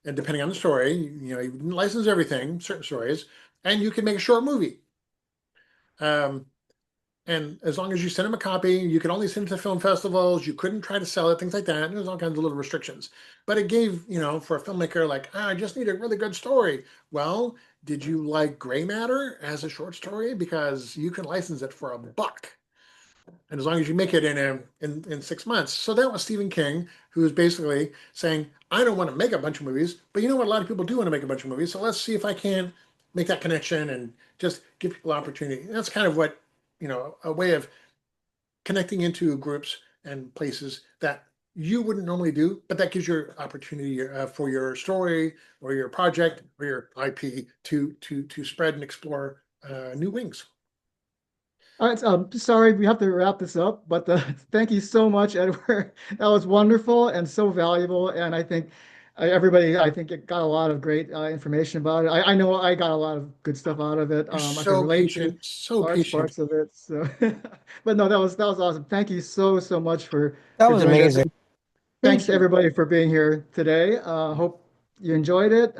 and depending on the story, you know, you didn't license everything, certain stories, and you could make a short movie. Um, and as long as you sent him a copy, you could only send it to film festivals. You couldn't try to sell it, things like that. There's all kinds of little restrictions. But it gave, you know, for a filmmaker like, I just need a really good story. Well, did you like Gray Matter as a short story? Because you can license it for $1. And as long as you make it in 6 months. So that was Stephen King, who was basically saying, I don't want to make a bunch of movies, but you know what? A lot of people do want to make a bunch of movies. So let's see if I can make that connection and just give people opportunity. And that's kind of what, you know, a way of connecting into groups and places that you wouldn't normally do, but that gives you opportunity for your story or your project or your IP to spread and explore new wings. All right, sorry, we have to wrap this up, but thank you so much, Edward. That was wonderful and so valuable, and I think everybody, I think, it got a lot of great information about it. I know I got a lot of good stuff out of it. You're I can so relate to patient, so large patient. parts of it. So, but no, that was awesome. Thank you so much That for was joining us. amazing. Thanks Thank to you. everybody for being here today. Hope you enjoyed it.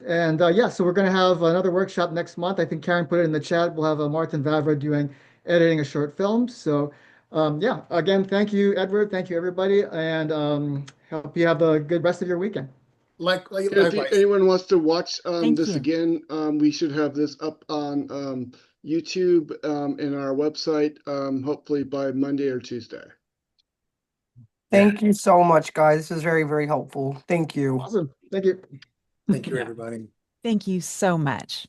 And yeah, so we're going to have another workshop next month. I think Karen put it in the chat. We'll have Martin Vavra doing editing a short film. So yeah, again, thank you, Edward. Thank you, everybody. And hope you have a good rest of your weekend. If Likewise. anyone wants to watch Thank this you. again, we should have this up on YouTube and our website, hopefully by Monday or Tuesday. Thank you so much, guys. This is very, very helpful. Thank you. Awesome. Thank you. Thank you, Yeah. everybody. Thank you so much.